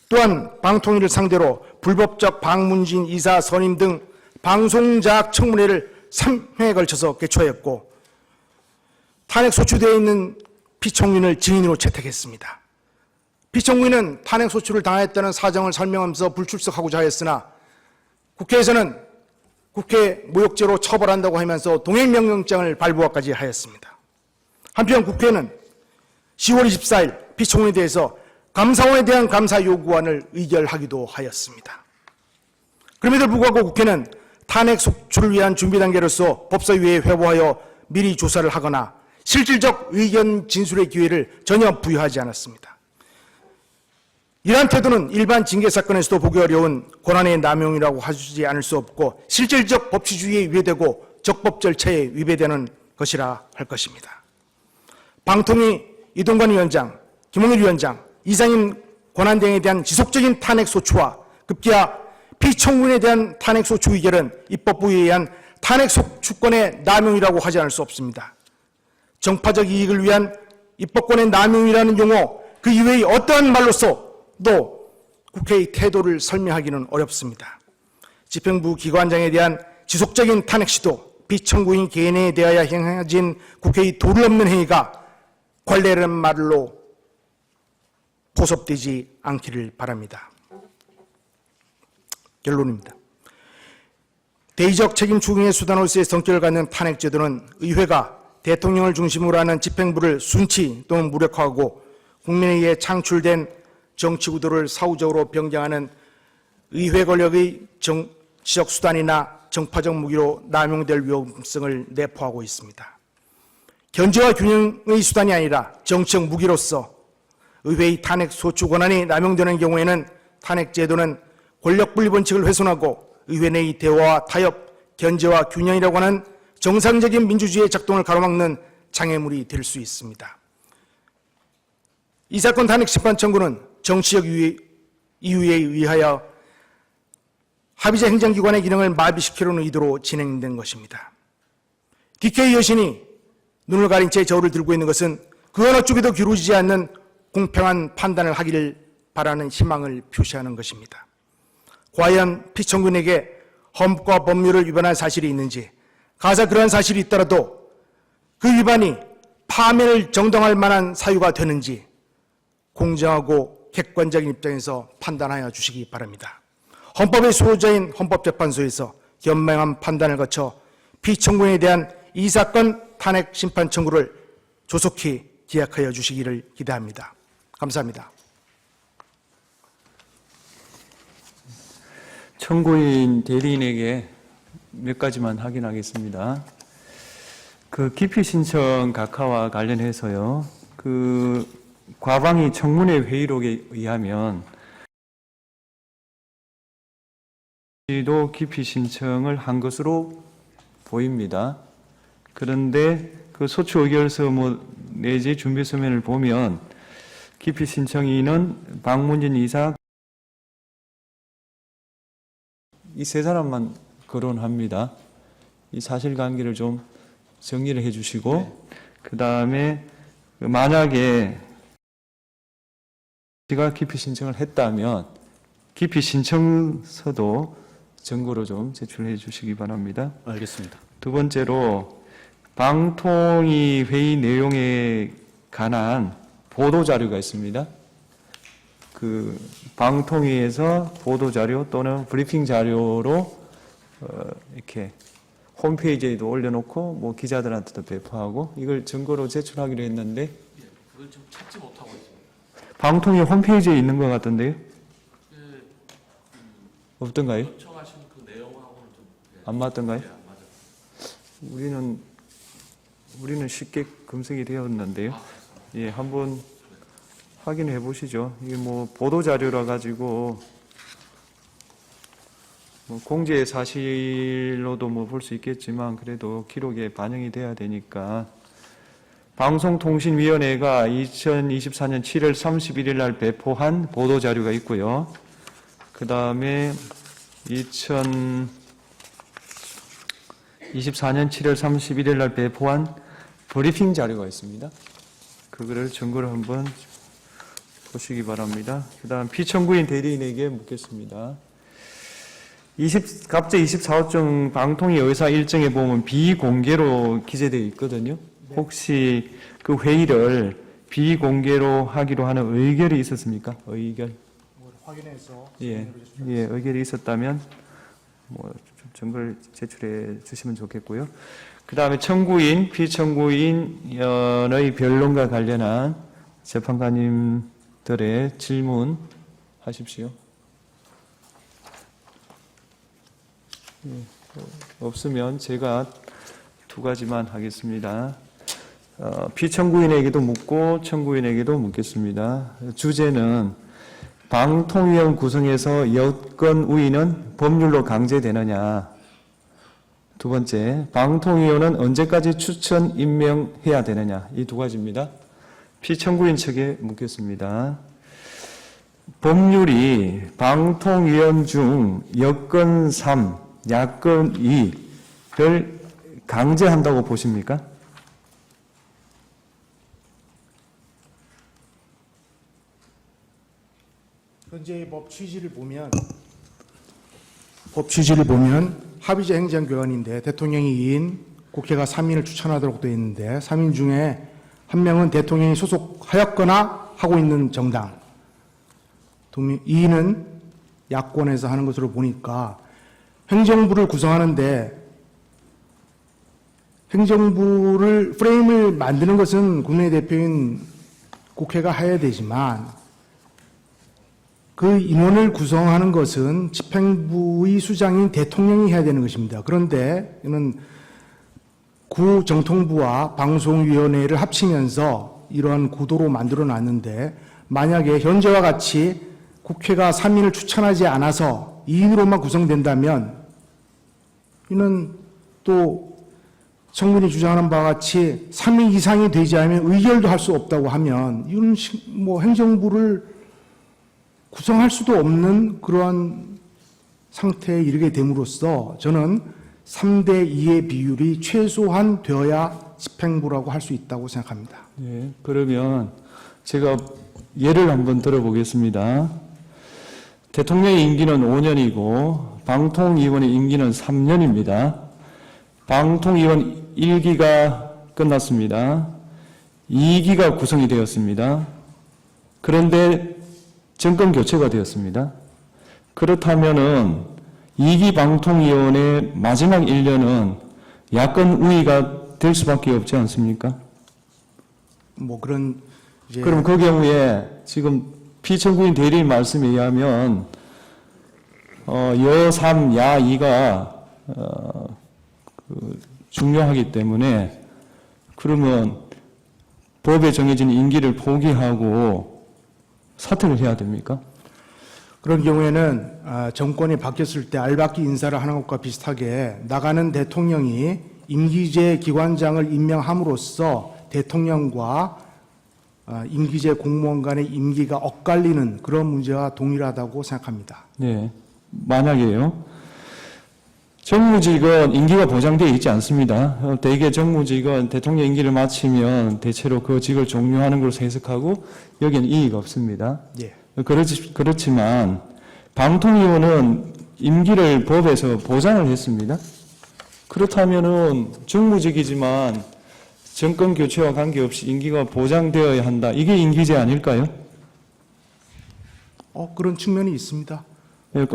또한 방통위를 상대로 불법적 박문진 이사 선임 등 방송자학 청문회를 3회에 걸쳐서 개최하였고 탄핵소추되어 있는 피청구인을 증인으로 채택했습니다. 피청구인은 탄핵소추를 당했다는 사정을 설명하면서 불출석하고자 하였으나 국회에서는 국회 모욕죄로 처벌한다고 하면서 동행명령장을 발부하까지 하였습니다. 한편 국회는 10월 24일 피청구인에 대해서 감사원에 대한 감사 요구안을 의결하기도 하였습니다. 그럼에도 불구하고 국회는 탄핵 소추를 위한 준비 단계로서 법사위에 회부하여 미리 조사를 하거나 실질적 의견 진술의 기회를 전혀 부여하지 않았습니다. 이러한 태도는 일반 징계 사건에서도 보기 어려운 권한의 남용이라고 하지 않을 수 없고 실질적 법치주의에 위배되고 적법 절차에 위배되는 것이라 할 것입니다. 방통위 이동관 위원장, 김홍일 위원장, 이상임 권한대행에 대한 지속적인 탄핵소추와 급기야 피청구인에 대한 탄핵소추 의결은 입법부에 의한 탄핵소추권의 남용이라고 하지 않을 수 없습니다. 정파적 이익을 위한 입법권의 남용이라는 용어 그 이외의 어떠한 말로서도 국회의 태도를 설명하기는 어렵습니다. 집행부 기관장에 대한 지속적인 탄핵 시도, 피청구인 개인에 대하여 행해진 국회의 도를 없는 행위가 관례라는 말로 포섭되지 않기를 바랍니다. 결론입니다. 대의적 책임 추궁의 수단으로서의 성격을 갖는 탄핵제도는 의회가 대통령을 중심으로 하는 집행부를 순치 또는 무력화하고 국민에 의해 창출된 정치구도를 사후적으로 변경하는 의회 권력의 정치적 수단이나 정파적 무기로 남용될 위험성을 내포하고 있습니다. 견제와 균형의 수단이 아니라 정치적 무기로서 의회의 탄핵 소추 권한이 남용되는 경우에는 탄핵제도는 권력 분리 원칙을 훼손하고 의회 내의 대화와 타협, 견제와 균형이라고 하는 정상적인 민주주의의 작동을 가로막는 장애물이 될 수 있습니다. 이 사건 탄핵 심판 청구는 정치적 이유에 의하여 합의자 행정기관의 기능을 마비시키려는 의도로 진행된 것입니다. DK 여신이 눈을 가린 채 저울을 들고 있는 것은 그 어느 쪽에도 기울어지지 않는 공평한 판단을 하기를 바라는 희망을 표시하는 것입니다. 과연 피청구인에게 헌법과 법률을 위반한 사실이 있는지, 가사 그러한 사실이 있더라도 그 위반이 파면을 정당할 만한 사유가 되는지 공정하고 객관적인 입장에서 판단하여 주시기 바랍니다. 헌법의 수호자인 헌법재판소에서 현명한 판단을 거쳐 피청구인에 대한 이 사건 탄핵 심판 청구를 조속히 기각하여 주시기를 기대합니다. 감사합니다. 청구인 대리인에게 몇 가지만 확인하겠습니다. 그 기피 신청 각하와 관련해서요. 그 과방위 청문회 회의록에 의하면 도 기피 신청을 한 것으로 보입니다. 그런데 그 소추 의결서 내지 준비 서면을 보면 기피 신청인은 박문진 이사 이 세 사람만 거론합니다. 이 사실관계를 좀 정리를 해주시고 그 다음에 만약에 제가 기피 신청을 했다면 기피 신청서도 증거로 좀 제출해 주시기 바랍니다. 알겠습니다. 두 번째로 방통위 회의 내용에 관한 보도 자료가 있습니다. 그 방통위에서 보도 자료 또는 브리핑 자료로 이렇게 홈페이지에도 올려놓고 뭐 기자들한테도 배포하고 이걸 증거로 제출하기로 했는데 그걸 좀 찾지 못하고 있습니다. 방통위 홈페이지에 있는 것 같던데요? 없던가요? 요청하신 그 내용하고는 좀 안 맞던가요? 안 맞아요. 우리는 쉽게 검색이 되었는데요. 예, 한번 확인해 보시죠. 이게 뭐 보도 자료라 가지고 뭐 공개 사실로도 뭐 볼 수 있겠지만 그래도 기록에 반영이 돼야 되니까 방송통신위원회가 2024년 7월 31일 날 배포한 보도 자료가 있고요. 그 다음에 2024년 7월 31일 날 배포한 브리핑 자료가 있습니다. 그거를 증거로 한번 보시기 바랍니다. 그 다음 피청구인 대리인에게 묻겠습니다. 갑제 24호증 방통위 의사 일정에 보면 비공개로 기재되어 있거든요. 혹시 그 회의를 비공개로 하기로 하는 의결이 있었습니까? 의결? 확인해서 예, 의결이 있었다면 뭐 좀 증거를 제출해 주시면 좋겠고요. 그 다음에 청구인, 피청구인의 변론과 관련한 재판관님들의 질문 하십시오. 예, 없으면 제가 두 가지만 하겠습니다. 피청구인에게도 묻고 청구인에게도 묻겠습니다. 주제는 방통위원 구성에서 여권 우위는 법률로 강제되느냐. 두 번째, 방통위원은 언제까지 추천 임명해야 되느냐. 이 두 가지입니다. 피청구인 측에 묻겠습니다. 법률이 방통위원 중 여권 3, 야권 2를 강제한다고 보십니까? 현재 법 취지를 보면 합의제 행정기관인데 대통령이 2인, 국회가 3인을 추천하도록 되어 있는데 3인 중에 한 명은 대통령이 소속하였거나 하고 있는 정당, 2는 야권에서 하는 것으로 보니까 행정부를 구성하는데 행정부를 프레임을 만드는 것은 국내 대표인 국회가 해야 되지만 그 인원을 구성하는 것은 집행부의 수장인 대통령이 해야 되는 것입니다. 그런데 이는 구정통부와 방송위원회를 합치면서 이러한 구도로 만들어 놨는데 만약에 현재와 같이 국회가 3인을 추천하지 않아서 2인으로만 구성된다면 이는 또 청문이 주장하는 바와 같이 3인 이상이 되지 않으면 의결도 할 수 없다고 하면 이건 뭐 행정부를 구성할 수도 없는 그러한 상태에 이르게 됨으로써 저는 3대 2의 비율이 최소한 되어야 집행부라고 할 수 있다고 생각합니다. 예, 그러면 제가 예를 한번 들어보겠습니다. 대통령의 임기는 5년이고 방통위원의 임기는 3년입니다. 방통위원 1기가 끝났습니다. 2기가 구성이 되었습니다. 그런데 정권 교체가 되었습니다. 그렇다면은 2기 방통위원의 마지막 1년은 야권 우위가 될 수밖에 없지 않습니까? 뭐 그런 이제 그럼 그 경우에 지금 피청구인 대리인 말씀에 의하면 여 3, 야 2가 중요하기 때문에 그러면 법에 정해진 임기를 포기하고 사퇴를 해야 됩니까? 그런 경우에는 정권이 바뀌었을 때 알박기 인사를 하는 것과 비슷하게 나가는 대통령이 임기제 기관장을 임명함으로써 대통령과 임기제 공무원 간의 임기가 엇갈리는 그런 문제와 동일하다고 생각합니다. 네. 만약에요. 정무직은 임기가 보장되어 있지 않습니다. 대개 정무직은 대통령 임기를 마치면 대체로 그 직을 종료하는 것으로 해석하고 여기는 이의가 없습니다. 예. 그렇지만 방통위원은 임기를 법에서 보장을 했습니다. 그렇다면은 정무직이지만 정권 교체와 관계없이 임기가 보장되어야 한다. 이게 임기제 아닐까요? 그런 측면이 있습니다.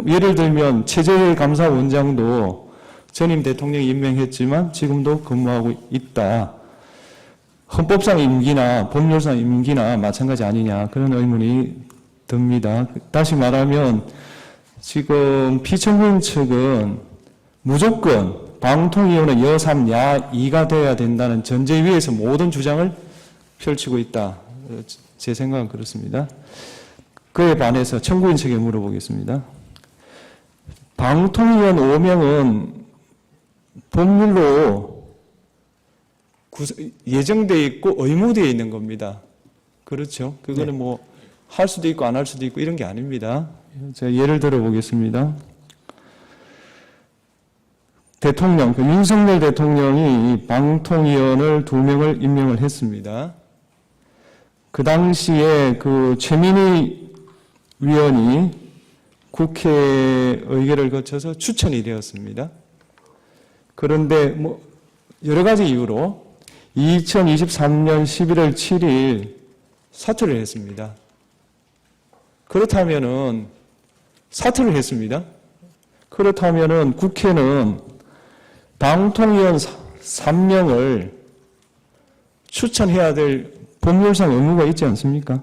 예를 들면 최재열 감사원장도 전임 대통령이 임명했지만 지금도 근무하고 있다. 헌법상 임기나 법률상 임기나 마찬가지 아니냐 그런 의문이 듭니다. 다시 말하면 지금 피청구인 측은 무조건 방통위원회 여 3, 야 2가 되어야 된다는 전제 위에서 모든 주장을 펼치고 있다. 제 생각은 그렇습니다. 그에 반해서 청구인 측에 물어보겠습니다. 방통위원 5명은 법률로 예정되어 있고 의무되어 있는 겁니다. 그렇죠? 그거는 뭐 할 수도 있고 안 할 수도 있고 이런 게 아닙니다. 제가 예를 들어 보겠습니다. 대통령, 윤석열 대통령이 방통위원을 2명을 임명을 했습니다. 그 당시에 최민희 위원이 국회 의결을 거쳐서 추천이 되었습니다. 그런데 뭐 여러 가지 이유로 2023년 11월 7일 사퇴를 했습니다. 그렇다면은 사퇴를 했습니다. 그렇다면은 국회는 방통위원 3명을 추천해야 될 법률상 의무가 있지 않습니까?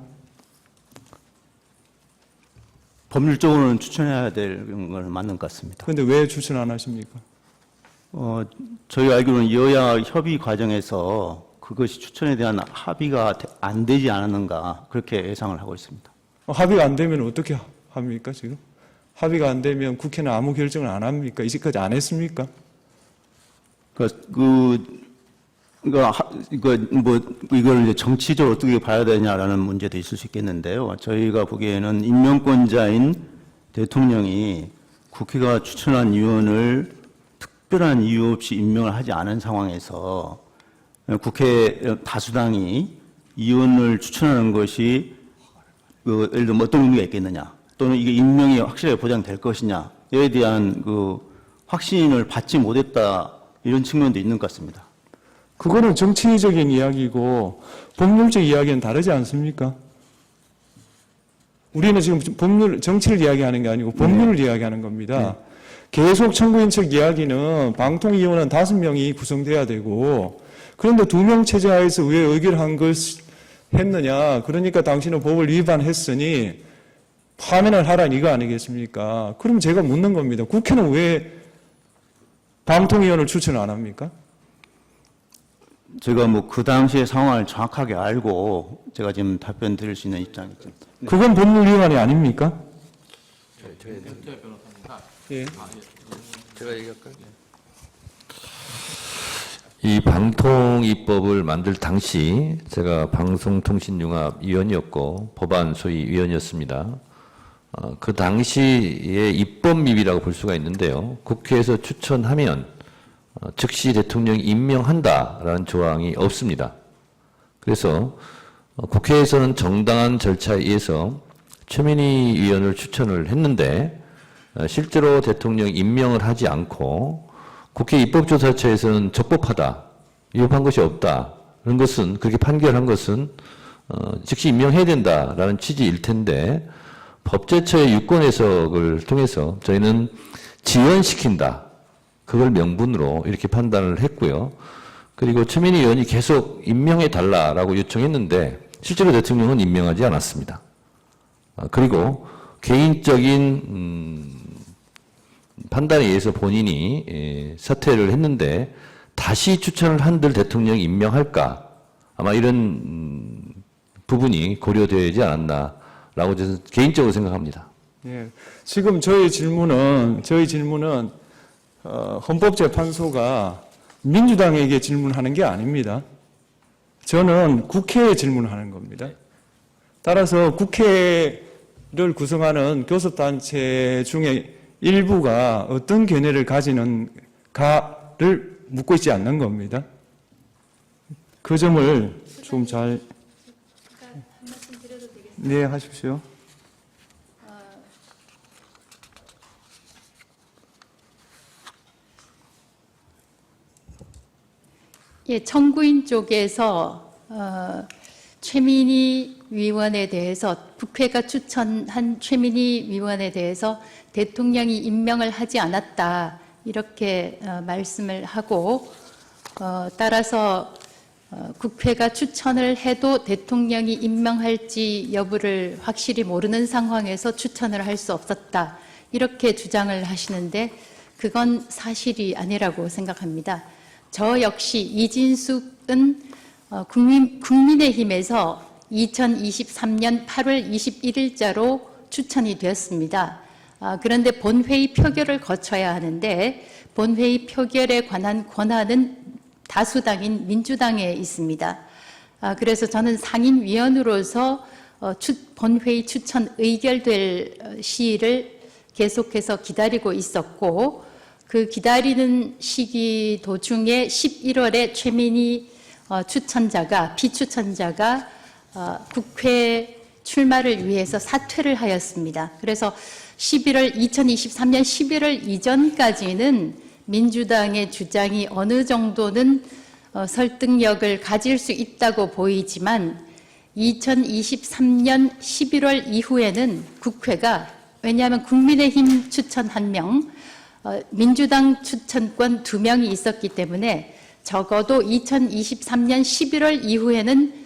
법률적으로는 추천해야 될 건 맞는 것 같습니다. 그런데 왜 추천 안 하십니까? 저희 알기로는 여야 협의 과정에서 그것이 추천에 대한 합의가 안 되지 않았는가 그렇게 예상을 하고 있습니다. 합의가 안 되면 어떻게 합니까, 지금? 합의가 안 되면 국회는 아무 결정을 안 합니까? 이제까지 안 했습니까? 이걸 이제 정치적으로 어떻게 봐야 되냐라는 문제도 있을 수 있겠는데요. 저희가 보기에는 임명권자인 대통령이 국회가 추천한 위원을 특별한 이유 없이 임명을 하지 않은 상황에서 국회 다수당이 의원을 추천하는 것이 예를 들면 어떤 의미가 있겠느냐, 또는 이게 임명이 확실하게 보장될 것이냐에 대한 확신을 받지 못했다 이런 측면도 있는 것 같습니다. 그거는 정치적인 이야기고 법률적 이야기는 다르지 않습니까? 우리는 지금 법률, 정치를 이야기하는 게 아니고 법률을 이야기하는 겁니다. 계속 청구인 측 이야기는 방통위원은 5명이 구성돼야 되고, 그런데 2명 체제하에서 왜 의결한 걸 했느냐. 그러니까 당신은 법을 위반했으니 파면을 하라, 이거 아니겠습니까? 그럼 제가 묻는 겁니다. 국회는 왜 방통위원을 추천 안 합니까? 제가 뭐 그 당시의 상황을 정확하게 알고 제가 지금 답변 드릴 수 있는 입장이죠. 그건 법률 위반이 아닙니까? 예. 제가 얘기할까요? 이 방통위법을 만들 당시 제가 방송통신융합위원이었고 법안 소위위원이었습니다. 그 당시의 입법미비라고 볼 수가 있는데요. 국회에서 추천하면 즉시 대통령이 임명한다라는 조항이 없습니다. 그래서 국회에서는 정당한 절차에 의해서 최민희 위원을 추천을 했는데 실제로 대통령이 임명을 하지 않고 국회 입법조사처에서는 적법하다, 위법한 것이 없다, 그런 것은, 그렇게 판결한 것은 즉시 임명해야 된다라는 취지일 텐데 법제처의 유권 해석을 통해서 저희는 지연시킨다, 그걸 명분으로 이렇게 판단을 했고요. 그리고 최민희 의원이 계속 임명해달라라고 요청했는데 실제로 대통령은 임명하지 않았습니다. 그리고 개인적인 판단에 의해서 본인이 사퇴를 했는데 다시 추천을 한들 대통령이 임명할까? 아마 이런 부분이 고려되지 않았나라고 저는 개인적으로 생각합니다. 예. 지금 저희 질문은 헌법재판소가 민주당에게 질문하는 게 아닙니다. 저는 국회에 질문하는 겁니다. 따라서 국회를 구성하는 교섭단체 중에 일부가 어떤 견해를 가지는가를 묻고 있지 않는 겁니다. 그 점을 좀 잘, 네, 하십시오. 예, 청구인 쪽에서 최민희 위원에 대해서 국회가 추천한 최민희 위원에 대해서 대통령이 임명을 하지 않았다, 이렇게 말씀을 하고 따라서 국회가 추천을 해도 대통령이 임명할지 여부를 확실히 모르는 상황에서 추천을 할 수 없었다, 이렇게 주장을 하시는데 그건 사실이 아니라고 생각합니다. 저 역시 이진숙은 국민의힘에서 2023년 8월 21일자로 추천이 되었습니다. 그런데 본회의 표결을 거쳐야 하는데 본회의 표결에 관한 권한은 다수당인 민주당에 있습니다. 그래서 저는 상임위원으로서 본회의 추천 의결될 시일을 계속해서 기다리고 있었고, 그 기다리는 시기 도중에 11월에 최민희 비추천자가 국회 출마를 위해서 사퇴를 하였습니다. 그래서 2023년 11월 이전까지는 민주당의 주장이 어느 정도는 설득력을 가질 수 있다고 보이지만 2023년 11월 이후에는 국회가, 왜냐하면 국민의힘 추천 1명, 민주당 추천권 2명이 있었기 때문에 적어도 2023년 11월 이후에는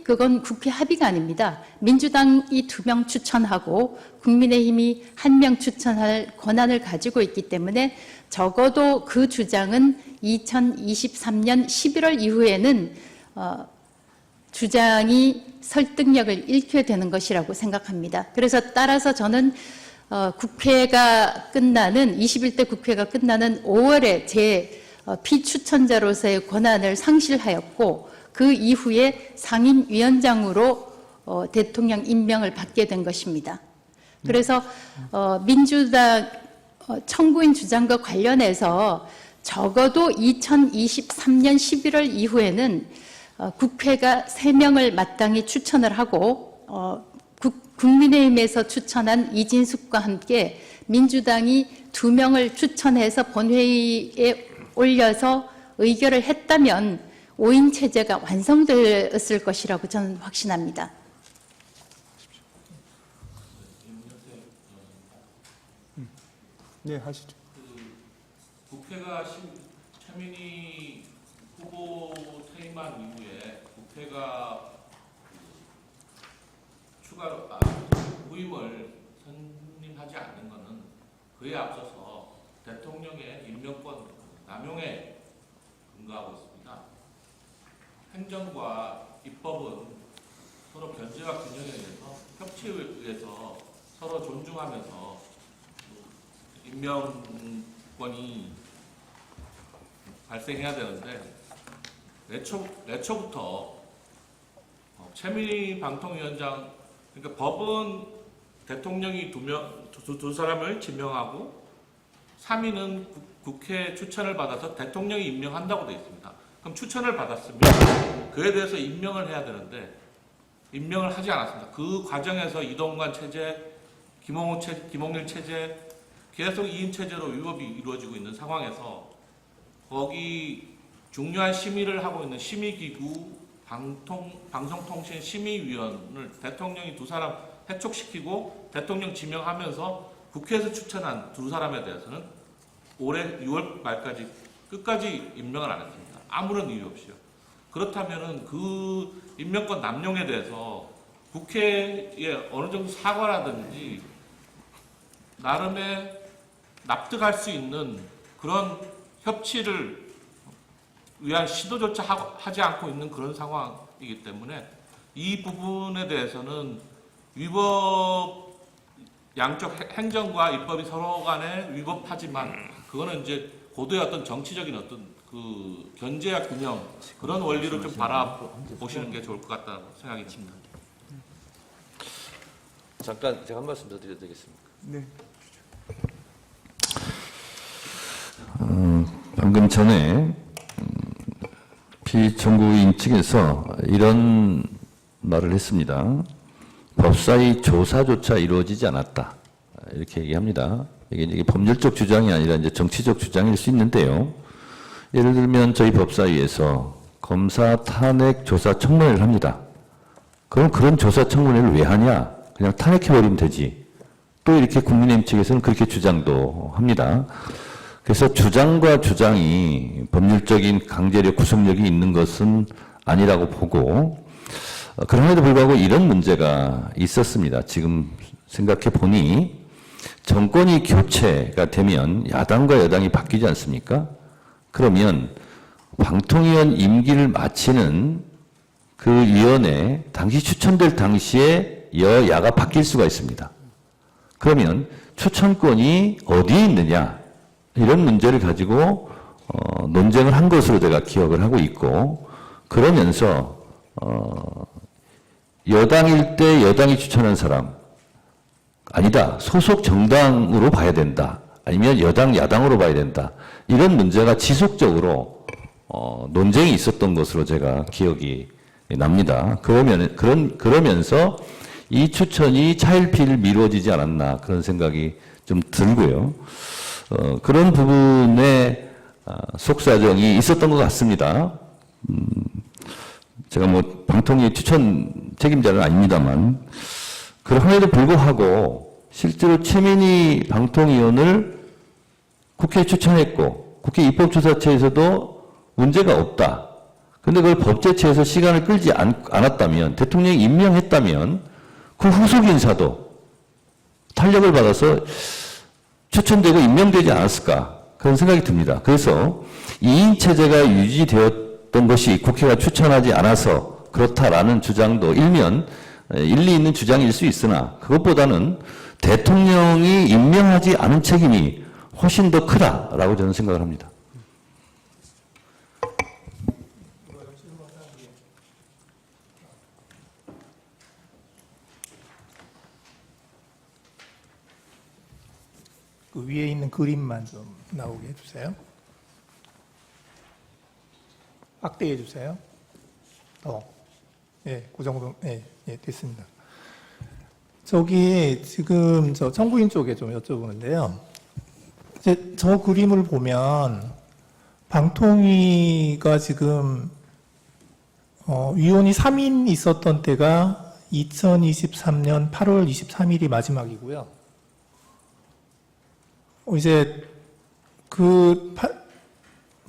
그건 국회 합의가 아닙니다. 민주당이 2명 추천하고 국민의힘이 1명 추천할 권한을 가지고 있기 때문에 적어도 그 주장은 2023년 11월 이후에는 주장이 설득력을 잃게 되는 것이라고 생각합니다. 그래서 따라서 저는 국회가 끝나는 21대 국회가 끝나는 5월에 제 피추천자로서의 권한을 상실하였고 그 이후에 상임위원장으로 대통령 임명을 받게 된 것입니다. 그래서 민주당 청구인 주장과 관련해서 적어도 2023년 11월 이후에는 국회가 3명을 마땅히 추천을 하고 국민의힘에서 추천한 이진숙과 함께 민주당이 2명을 추천해서 본회의에 올려서 의결을 했다면 5인 체제가 완성되었을 것이라고 저는 확신합니다. 네, 하시죠. 국회가 최민희 후보 퇴임한 이후에 국회가 추가로 후임을 선임하지 않는 것은 그에 앞서서 대통령의 임명권 남용에 근거하고 있습니다. 행정과 입법은 서로 견제와 균형에 의해서 협치에 의해서 서로 존중하면서 임명권이 발생해야 되는데 애초부터 최민희 방통위원장, 그러니까 법은 대통령이 두 사람을 지명하고 3인은 국회 추천을 받아서 대통령이 임명한다고 되어 있습니다. 그럼 추천을 받았으면 그에 대해서 임명을 해야 되는데 임명을 하지 않았습니다. 그 과정에서 이동관 체제, 김홍일 체제 계속 2인 체제로 위법이 이루어지고 있는 상황에서 거기 중요한 심의를 하고 있는 심의기구 방송통신 심의위원을 대통령이 두 사람 해촉시키고 대통령 지명하면서 국회에서 추천한 두 사람에 대해서는 올해 6월 말까지 끝까지 임명을 안 했습니다. 아무런 이유 없이요. 그렇다면은 그 임명권 남용에 대해서 국회에 어느 정도 사과라든지 나름의 납득할 수 있는 그런 협치를 위한 시도조차 하지 않고 있는 그런 상황이기 때문에 이 부분에 대해서는 위법, 양쪽 행정과 입법이 서로 간에 위법하지만 그거는 이제 고도의 어떤 정치적인 어떤 그 견제와 균형 그런 원리로 좀 바라보시는 게 좋을 것 같다는 생각이 듭니다. 잠깐 제가 한 말씀 더 드려도 되겠습니까? 네. 방금 전에 피청구인 측에서 이런 말을 했습니다. 법사위 조사조차 이루어지지 않았다. 이렇게 얘기합니다. 이게 법률적 주장이 아니라 이제 정치적 주장일 수 있는데요. 예를 들면 저희 법사위에서 검사 탄핵 조사 청문회를 합니다. 그럼 그런 조사 청문회를 왜 하냐? 그냥 탄핵해버리면 되지. 또 이렇게 국민의힘 측에서는 그렇게 주장도 합니다. 그래서 주장과 주장이 법률적인 강제력, 구속력이 있는 것은 아니라고 보고, 그럼에도 불구하고 이런 문제가 있었습니다. 지금 생각해 보니 정권이 교체가 되면 야당과 여당이 바뀌지 않습니까? 그러면 방통위원 임기를 마치는 그 위원회, 당시 추천될 당시에 여야가 바뀔 수가 있습니다. 그러면 추천권이 어디에 있느냐? 이런 문제를 가지고 논쟁을 한 것으로 제가 기억을 하고 있고, 그러면서 여당일 때 여당이 추천한 사람 아니다. 소속 정당으로 봐야 된다. 아니면 여당, 야당으로 봐야 된다. 이런 문제가 지속적으로 논쟁이 있었던 것으로 제가 기억이 납니다. 그러면서 이 추천이 차일피일 미뤄지지 않았나 그런 생각이 좀 들고요. 그런 부분에 속사정이 있었던 것 같습니다. 제가 뭐 방통위 추천 책임자는 아닙니다만, 그럼에도 불구하고 실제로 최민희 방통위원을 국회에 추천했고 국회 입법조사처에서도 문제가 없다. 그런데 그걸 법제처에서 시간을 끌지 않았다면, 대통령이 임명했다면 그 후속 인사도 탄력을 받아서 추천되고 임명되지 않았을까 그런 생각이 듭니다. 그래서 2인 체제가 유지되었던 것이 국회가 추천하지 않아서 그렇다라는 주장도 일면 일리 있는 주장일 수 있으나, 그것보다는 대통령이 임명하지 않은 책임이 훨씬 더 크다라고 저는 생각을 합니다. 그 위에 있는 그림만 좀 나오게 해주세요. 확대해 주세요. 예, 그 정도, 예, 됐습니다. 저기 지금 저 청구인 쪽에 좀 여쭤보는데요. 이제 저 그림을 보면 방통위가 지금 위원이 3인 있었던 때가 2023년 8월 23일이 마지막이고요. 이제 그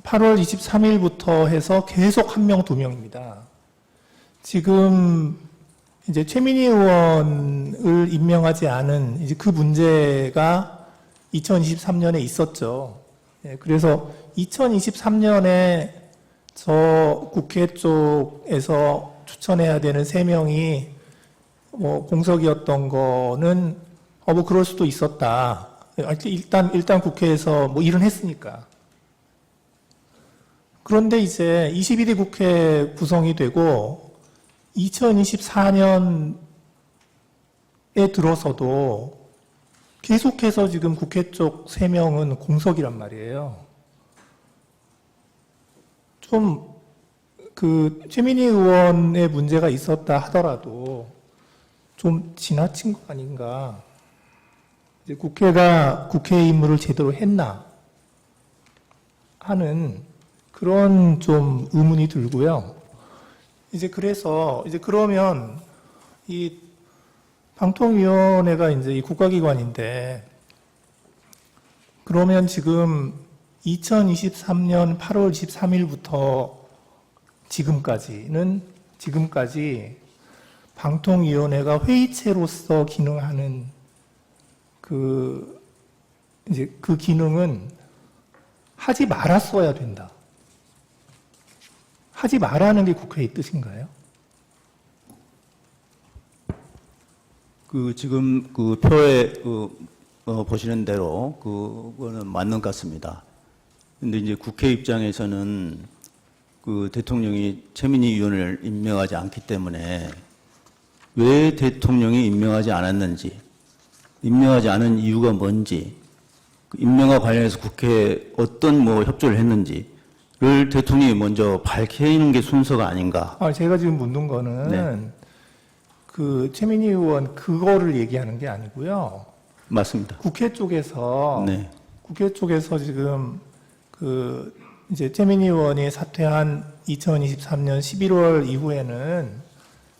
8월 23일부터 해서 계속 1명, 2명입니다. 지금 이제 최민희 의원을 임명하지 않은 이제 그 문제가 2023년에 있었죠. 예, 그래서 2023년에 저 국회 쪽에서 추천해야 되는 3명이 뭐 공석이었던 거는 뭐 그럴 수도 있었다. 일단 국회에서 뭐 일은 했으니까. 그런데 이제 21대 국회 구성이 되고 2024년에 들어서도 계속해서 지금 국회 쪽 3명은 공석이란 말이에요. 좀 최민희 의원의 문제가 있었다 하더라도 좀 지나친 거 아닌가. 이제 국회가 국회의 임무를 제대로 했나 하는 그런 좀 의문이 들고요. 이제 그래서 이제 그러면 이 방통위원회가 이제 이 국가기관인데 그러면 지금 2023년 8월 23일부터 지금까지 방통위원회가 회의체로서 기능하는 그 기능은 하지 말았어야 된다. 하지 말라는 게 국회의 뜻인가요? 지금 그 표에 보시는 대로 그거는 맞는 것 같습니다. 근데 이제 국회 입장에서는 그 대통령이 최민희 의원을 임명하지 않기 때문에 왜 대통령이 임명하지 않았는지, 임명하지 않은 이유가 뭔지, 그 임명과 관련해서 국회에 어떤 협조를 했는지를 대통령이 먼저 밝히는 게 순서가 아닌가. 제가 지금 묻는 거는 네. 그 최민희 의원 그거를 얘기하는 게 아니고요. 맞습니다. 국회 쪽에서 네. 지금 이제 최민희 의원이 사퇴한 2023년 11월 이후에는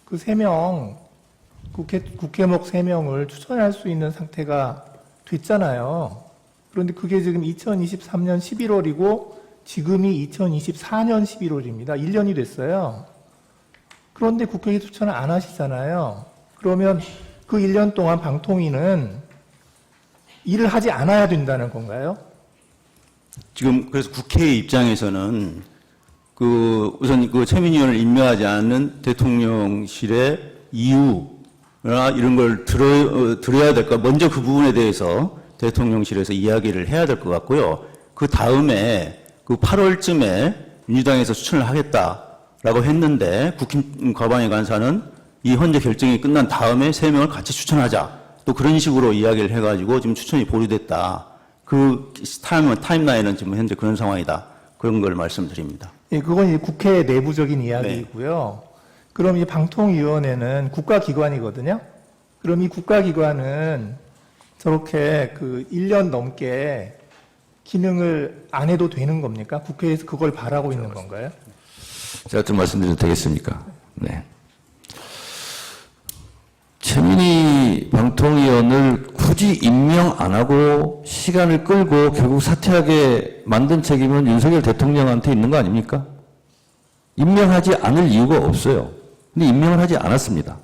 그 3명 국회목 3명을 추천할 수 있는 상태가 됐잖아요. 그런데 그게 지금 2023년 11월이고 지금이 2024년 11월입니다. 1년이 됐어요. 그런데 국회에 추천을 안 하시잖아요. 그러면 그 1년 동안 방통위는 일을 하지 않아야 된다는 건가요? 지금 그래서 국회의 입장에서는 우선 최민희 의원을 임명하지 않는 대통령실의 이유나 이런 걸 들어야 될까? 먼저 그 부분에 대해서 대통령실에서 이야기를 해야 될 것 같고요. 그 다음에 8월쯤에 민주당에서 추천을 하겠다라고 했는데 국힘과방위 간사는 이 헌재 결정이 끝난 다음에 3명을 같이 추천하자. 또 그런 식으로 이야기를 해가지고 지금 추천이 보류됐다. 그 타임라인은 지금 현재 그런 상황이다. 그런 걸 말씀드립니다. 예, 그건 이제 국회 내부적인 이야기이고요. 네. 그럼 이 방통위원회는 국가기관이거든요. 그럼 이 국가기관은 저렇게 1년 넘게 기능을 안 해도 되는 겁니까? 국회에서 그걸 바라고 있는 건가요? 제가 좀 말씀드려도 되겠습니까? 네. 최민희 방통위원을 굳이 임명 안 하고 시간을 끌고 결국 사퇴하게 만든 책임은 윤석열 대통령한테 있는 거 아닙니까? 임명하지 않을 이유가 없어요. 근데 임명을 하지 않았습니다.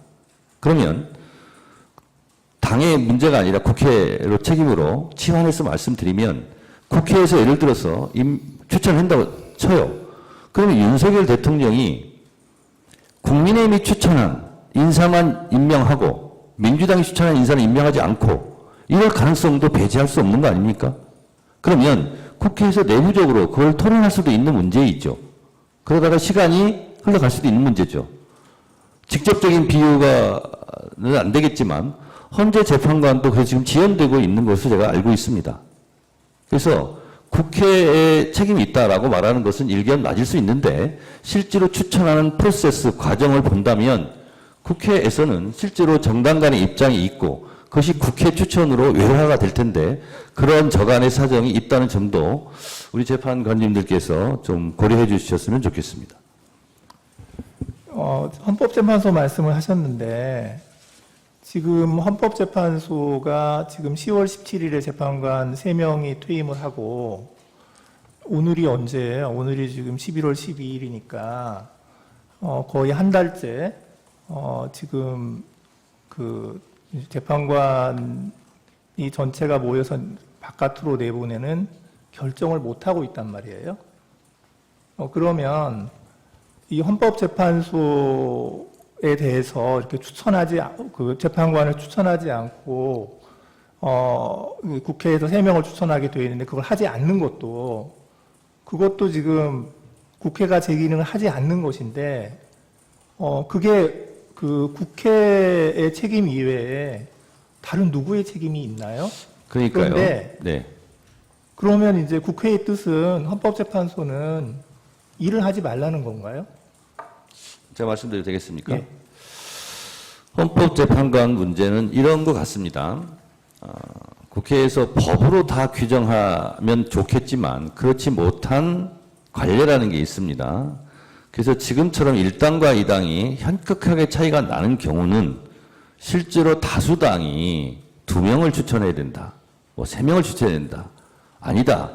그러면 당의 문제가 아니라 국회로 책임으로 치환해서 말씀드리면 국회에서 예를 들어서 추천한다고 쳐요. 그러면 윤석열 대통령이 국민의힘이 추천한 인사만 임명하고 민주당이 추천한 인사는 임명하지 않고 이럴 가능성도 배제할 수 없는 거 아닙니까? 그러면 국회에서 내부적으로 그걸 토론할 수도 있는 문제이죠. 그러다가 시간이 흘러갈 수도 있는 문제죠. 직접적인 비유가는 안 되겠지만 헌재 재판관도 그래서 지금 지연되고 있는 것으로 제가 알고 있습니다. 그래서 국회에 책임이 있다라고 말하는 것은 일견 맞을 수 있는데 실제로 추천하는 프로세스 과정을 본다면 국회에서는 실제로 정당 간의 입장이 있고 그것이 국회 추천으로 외화가 될 텐데 그런 저간의 사정이 있다는 점도 우리 재판관님들께서 좀 고려해 주셨으면 지금 헌법재판소가 지금 10월 17일에 재판관 3명이 퇴임을 하고 오늘이 언제예요? 오늘이 지금 11월 12일이니까 거의 한 달째 지금 그 재판관이 전체가 모여서 바깥으로 내보내는 결정을 못 하고 있단 말이에요. 그러면 이 헌법재판소에 대해서 이렇게 그 재판관을 추천하지 않고 국회에서 3명을 추천하게 되어 있는데 그걸 하지 않는 그것도 지금 국회가 제 기능을 하지 않는 것인데 그게 그 국회의 책임 이외에 다른 누구의 책임이 있나요? 그러니까요. 그런데 네. 그러면 이제 국회의 뜻은 헌법재판소는 일을 하지 말라는 건가요? 제가 말씀드려도 되겠습니까? 예. 헌법재판관 문제는 이런 것 같습니다. 국회에서 법으로 다 규정하면 좋겠지만 그렇지 못한 관례라는 게 있습니다. 그래서 지금처럼 1당과 2당이 현격하게 차이가 나는 경우는 실제로 다수당이 2명을 추천해야 된다. 3명을 추천해야 된다. 아니다.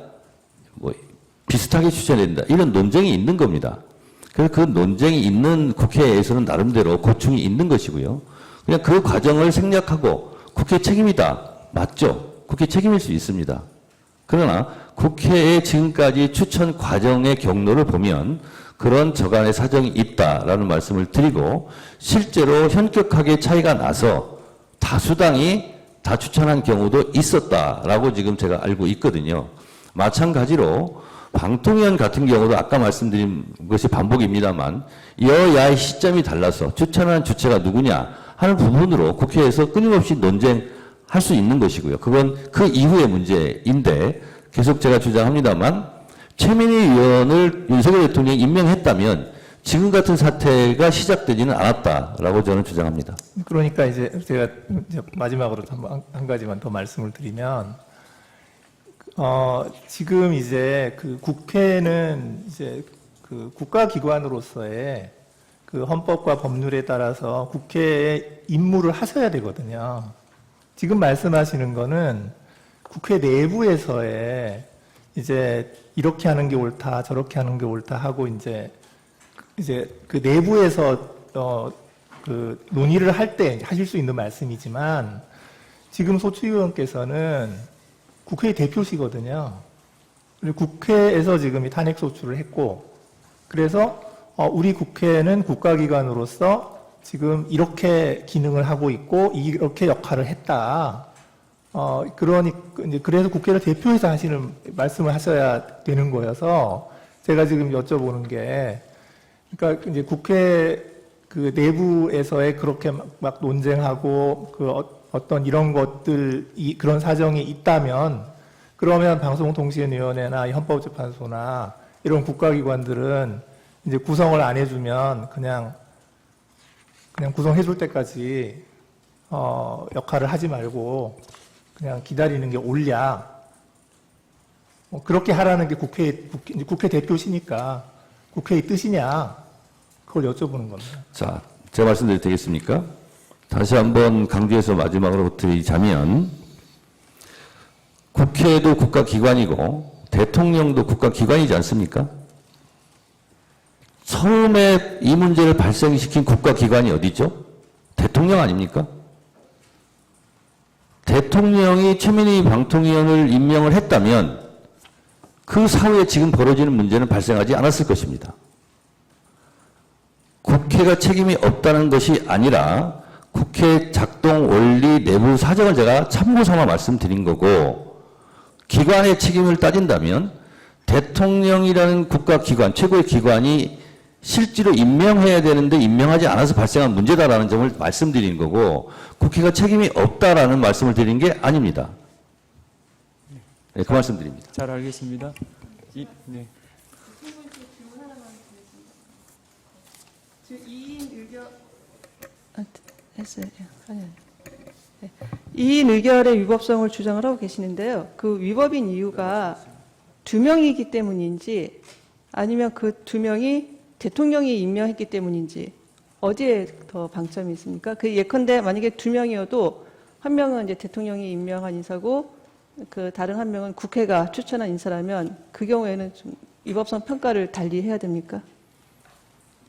비슷하게 추천해야 된다. 이런 논쟁이 있는 겁니다. 그래서 그 논쟁이 있는 국회에서는 나름대로 고충이 있는 것이고요. 그냥 그 과정을 생략하고 국회 책임이다. 맞죠? 국회 책임일 수 있습니다. 그러나 국회의 지금까지 추천 과정의 경로를 보면 그런 저간의 사정이 있다라는 말씀을 드리고 실제로 현격하게 차이가 나서 다수당이 다 추천한 경우도 있었다라고 지금 제가 알고 있거든요. 마찬가지로 방통위원 같은 경우도 아까 말씀드린 것이 반복입니다만 여야의 시점이 달라서 추천한 주체가 누구냐 하는 부분으로 국회에서 끊임없이 논쟁할 수 있는 것이고요. 그건 그 이후의 문제인데 계속 제가 주장합니다만 최민희 의원을 윤석열 대통령이 임명했다면 지금 같은 사태가 시작되지는 않았다라고 저는 주장합니다. 그러니까 이제 제가 이제 마지막으로 한 가지만 더 말씀을 드리면 지금 이제 그 국회는 이제 그 국가기관으로서의 그 헌법과 법률에 따라서 국회의 임무를 하셔야 되거든요. 지금 말씀하시는 거는 국회 내부에서의 이제 이렇게 하는 게 옳다, 저렇게 하는 게 옳다 하고 이제 그 내부에서 그 논의를 할 때 하실 수 있는 말씀이지만 지금 소추 의원께서는 국회의 대표시거든요. 그리고 국회에서 지금 이 탄핵 소추를 했고, 그래서 우리 국회는 국가기관으로서 지금 이렇게 기능을 하고 있고 이렇게 역할을 했다. 그래서 국회를 대표해서 하시는 말씀을 하셔야 되는 거여서 제가 지금 여쭤보는 게, 그러니까 이제 국회 그 내부에서의 그렇게 막 논쟁하고 그 어떤 이런 것들, 그런 사정이 있다면, 그러면 방송통신위원회나 헌법재판소나 이런 국가기관들은 이제 구성을 안 해주면 그냥 구성해줄 때까지 역할을 하지 말고 그냥 기다리는 게 옳냐. 그렇게 하라는 게 국회 대표시니까 국회의 뜻이냐. 그걸 여쭤보는 겁니다. 자, 제가 말씀드려도 되겠습니까? 다시 한번 강조해서 마지막으로 드리자면 국회도 국가기관이고 대통령도 국가기관이지 않습니까? 처음에 이 문제를 발생시킨 국가기관이 어디죠? 대통령 아닙니까? 대통령이 최민희 방통위원을 임명을 했다면 그 사후에 지금 벌어지는 문제는 발생하지 않았을 것입니다. 국회가 책임이 없다는 것이 아니라 국회 작동 원리 내부 사정을 제가 참고 삼아 말씀드린 거고, 기관의 책임을 따진다면 대통령이라는 국가기관, 최고의 기관이 실제로 임명해야 되는데 임명하지 않아서 발생한 문제다라는 점을 말씀드린 거고, 국회가 책임이 없다라는 말씀을 드린 게 아닙니다. 네, 그 말씀 드립니다. 잘 알겠습니다. 네. 했어요. 네. 2인 의결의 위법성을 주장을 하고 계시는데요. 그 위법인 이유가 2명이기 때문인지 아니면 그 2명이 대통령이 임명했기 때문인지 어디에 더 방점이 있습니까? 그 예컨대 만약에 2명이어도 한 명은 이제 대통령이 임명한 인사고 그 다른 한 명은 국회가 추천한 인사라면 그 경우에는 좀 위법성 평가를 달리 해야 됩니까?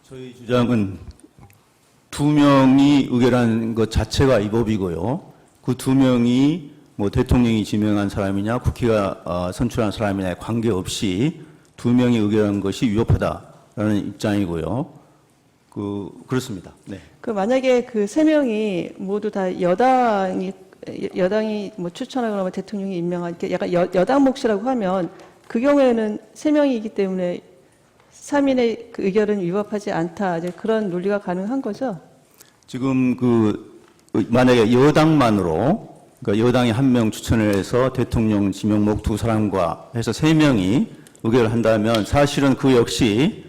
저희 주장은 2명이 의결한 것 자체가 위법이고요. 그 2명이 뭐 대통령이 지명한 사람이냐 국회가 선출한 사람이냐에 관계없이 2명이 의결한 것이 위법하다라는 입장이고요. 그렇습니다. 네. 그 만약에 그 3명이 모두 다 여당이 뭐 추천하거나 뭐 대통령이 임명한 이렇게 약간 여당 몫이라고 하면 그 경우에는 3명이기 때문에 3인의 그 의결은 위법하지 않다. 이제 그런 논리가 가능한 거죠. 지금 만약에 여당만으로 그러니까 여당이 1명 추천을 해서 대통령 지명목 2사람과 해서 3명이 의결을 한다면 사실은 그 역시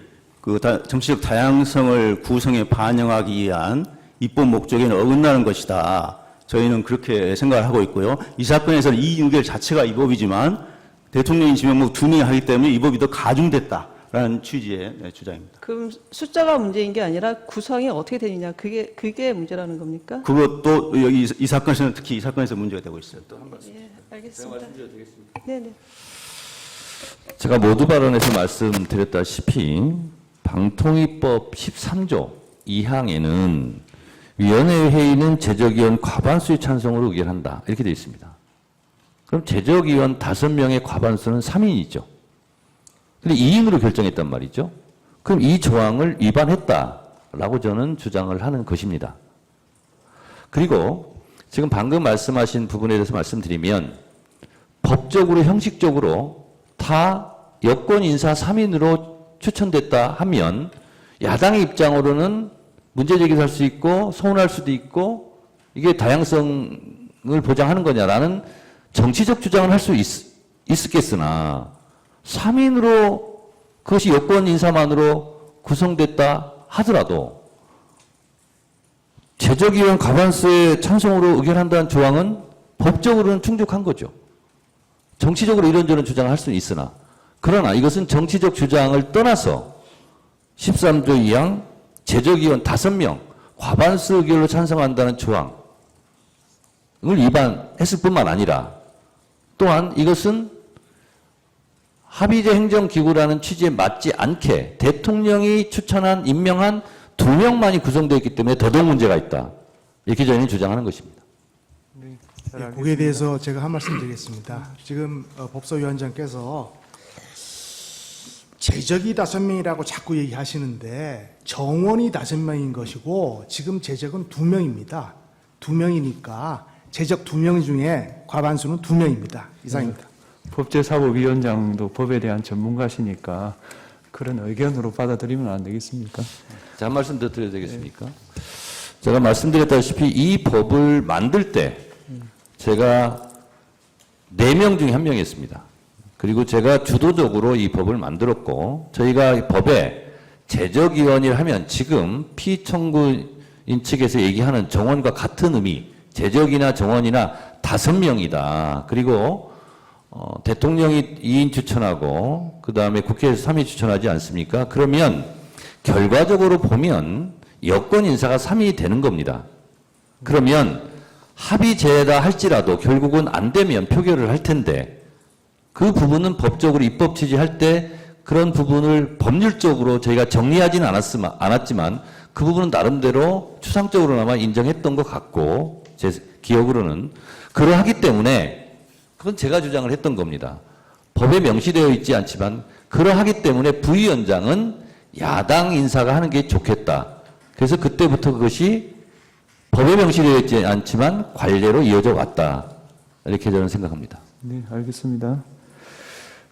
정치적 다양성을 구성에 반영하기 위한 입법 목적에는 어긋나는 것이다. 저희는 그렇게 생각을 하고 있고요. 이 사건에서는 이 의결 자체가 위법이지만 대통령이 지명목 2명이 하기 때문에 위법이 더 가중됐다라는 취지의 주장입니다. 그럼 숫자가 문제인 게 아니라 구성이 어떻게 되느냐 그게 문제라는 겁니까? 그것도 이 사건에서는 특히 이 사건에서 문제가 되고 있어요. 또 한 말씀. 예, 알겠습니다. 네네. 제가 모두 발언에서 말씀드렸다시피 방통위법 13조 2항에는 위원회 회의는 제적위원 과반수의 찬성으로 의결한다. 이렇게 되어 있습니다. 그럼 제적위원 5명의 과반수는 3인이죠. 근데 2인으로 결정했단 말이죠. 그럼 이 조항을 위반했다라고 저는 주장을 하는 것입니다. 그리고 지금 방금 말씀하신 부분에 대해서 말씀드리면 법적으로 형식적으로 다 여권 인사 3인으로 추천됐다 하면 야당의 입장으로는 문제제기를 할 수 있고 소원할 수도 있고 이게 다양성을 보장하는 거냐라는 정치적 주장을 할 수 있었겠으나 3인으로 그것이 여권 인사만으로 구성됐다 하더라도 제적위원 과반수의 찬성으로 의결한다는 조항은 법적으로는 충족한 거죠. 정치적으로 이런저런 주장을 할 수는 있으나 그러나 이것은 정치적 주장을 떠나서 13조 2항 제적위원 5명 과반수 의결로 찬성한다는 조항을 위반했을 뿐만 아니라 또한 이것은 합의제 행정기구라는 취지에 맞지 않게 대통령이 추천한 임명한 2명만이 구성되어 있기 때문에 더더욱 문제가 있다. 이렇게 저희는 주장하는 것입니다. 네, 네, 거기에 대해서 제가 한 말씀 드리겠습니다. 지금 법사위원장께서 제적이 5명이라고 자꾸 얘기하시는데 정원이 5명인 것이고 지금 제적은 2명입니다. 2명이니까 제적 2명 중에 과반수는 2명입니다. 이상입니다. 법제사법위원장도 법에 대한 전문가시니까 그런 의견으로 받아들이면 안 되겠습니까? 자, 한 말씀 더 드려도 되겠습니까? 제가 말씀드렸다시피 이 법을 만들 때 제가 4명 중에 1명이었습니다. 그리고 제가 주도적으로 이 법을 만들었고 저희가 이 법에 제적위원이라 하면 지금 피청구인 측에서 얘기하는 정원과 같은 의미 제적이나 정원이나 5명이다. 그리고 대통령이 2인 추천하고 그 다음에 국회에서 3인 추천하지 않습니까? 그러면 결과적으로 보면 여권 인사가 3인이 되는 겁니다. 그러면 합의제다 할지라도 결국은 안 되면 표결을 할 텐데 그 부분은 법적으로 입법 취지할 때 그런 부분을 법률적으로 저희가 정리하지는 않았지만 그 부분은 나름대로 추상적으로나마 인정했던 것 같고 제 기억으로는 그러하기 때문에 그건 제가 주장을 했던 겁니다. 법에 명시되어 있지 않지만 그러하기 때문에 부위원장은 야당 인사가 하는 게 좋겠다. 그래서 그때부터 그것이 법에 명시되어 있지 않지만 관례로 이어져 왔다. 이렇게 저는 생각합니다. 네, 알겠습니다.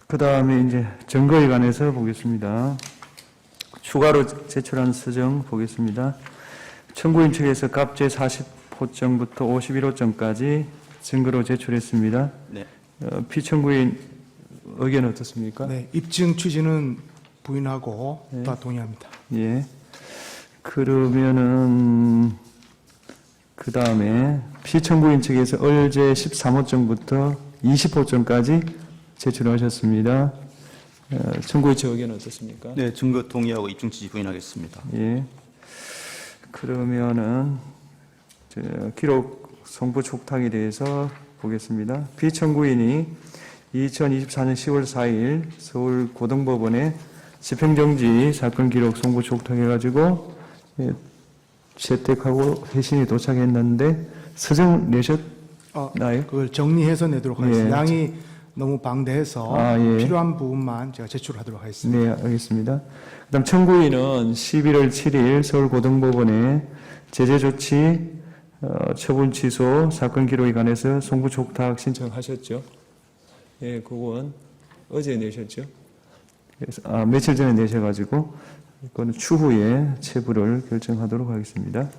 그 다음에 이제 증거에 관해서 보겠습니다. 추가로 제출한 서정 보겠습니다. 청구인 측에서 갑제 40호점부터 51호점까지 증거로 제출했습니다. 네. 피청구인 의견 어떻습니까? 네, 입증 취지는 부인하고 네. 다 동의합니다. 예. 그러면은 그 다음에 피청구인 측에서 을제 13호점부터 20호점까지 제출하셨습니다. 청구인 측 의견 어떻습니까? 네, 증거 동의하고 입증 취지 부인하겠습니다. 예. 그러면은 기록 송부 촉탁에 대해서 보겠습니다. 피청구인이 2024년 10월 4일 서울 고등법원에 집행정지 사건 기록 송부 촉탁해가지고 채택하고 회신이 도착했는데 서정 내셨나요? 그걸 정리해서 내도록 하겠습니다. 양이 너무 방대해서 예. 필요한 부분만 제가 제출하도록 하겠습니다. 네, 알겠습니다. 그다음 청구인은 11월 7일 서울고등법원에 제재조치 처분 취소 사건 기록에 관해서 송부 촉탁 신청하셨죠? 예, 그건 어제 내셨죠? 그래서 며칠 전에 내셔가지고 이거는 추후에 체부를 결정하도록 하겠습니다.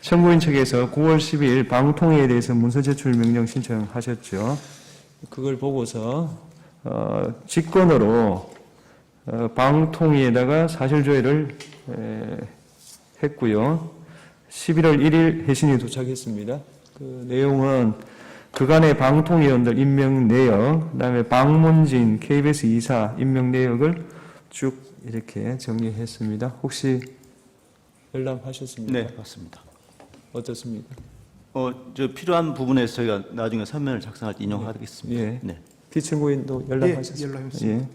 청구인 측에서 9월 12일 방통위에 대해서 문서 제출 명령 신청하셨죠? 그걸 보고서 직권으로 방통위에다가 사실조회를 했고요. 11월 1일 회신이 도착했습니다. 그 내용은 그간의 방통위원들 임명 내역, 그다음에 방문진 KBS 이사 임명 내역을 쭉 이렇게 정리했습니다. 혹시 열람하셨습니까? 네, 맞습니다. 어떻습니까? 저 필요한 부분에서 저희가 나중에 서면을 작성할 때 인용하겠습니다. 예. 네. 피청구인도 열람하셨습니까? 예, 열람했습니다. 예.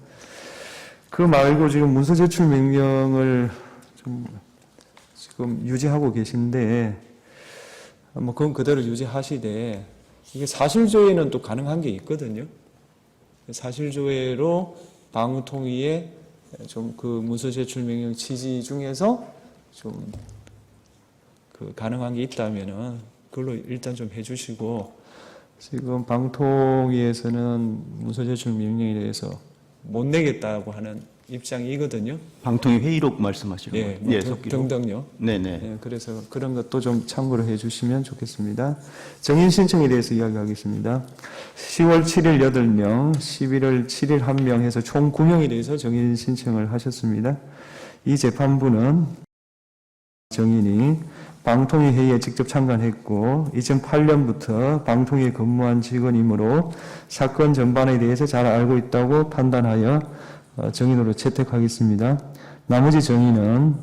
그 말고 지금 문서 제출 명령을 좀 지금 유지하고 계신데, 뭐 그건 그대로 유지하시되, 이게 사실조회는 또 가능한 게 있거든요. 사실조회로 방통위에 좀 그 문서 제출 명령 취지 중에서 좀 그 가능한 게 있다면은 그걸로 일단 좀 해주시고, 지금 방통위에서는 문서 제출 명령에 대해서 못 내겠다고 하는 입장이거든요. 방통위 회의록 말씀하시는 예, 거예요? 뭐 속기록. 등등요. 네네. 예, 그래서 그런 것도 좀 참고를 해주시면 좋겠습니다. 정인 신청에 대해서 이야기하겠습니다. 10월 7일 8명, 11월 7일 1명 해서 총 9명에 대해서 정인 신청을 하셨습니다. 이 재판부는 정인이 방통위 회의에 직접 참관했고 2008년부터 방통위에 근무한 직원이므로 사건 전반에 대해서 잘 알고 있다고 판단하여 정인으로 채택하겠습니다. 나머지 정인은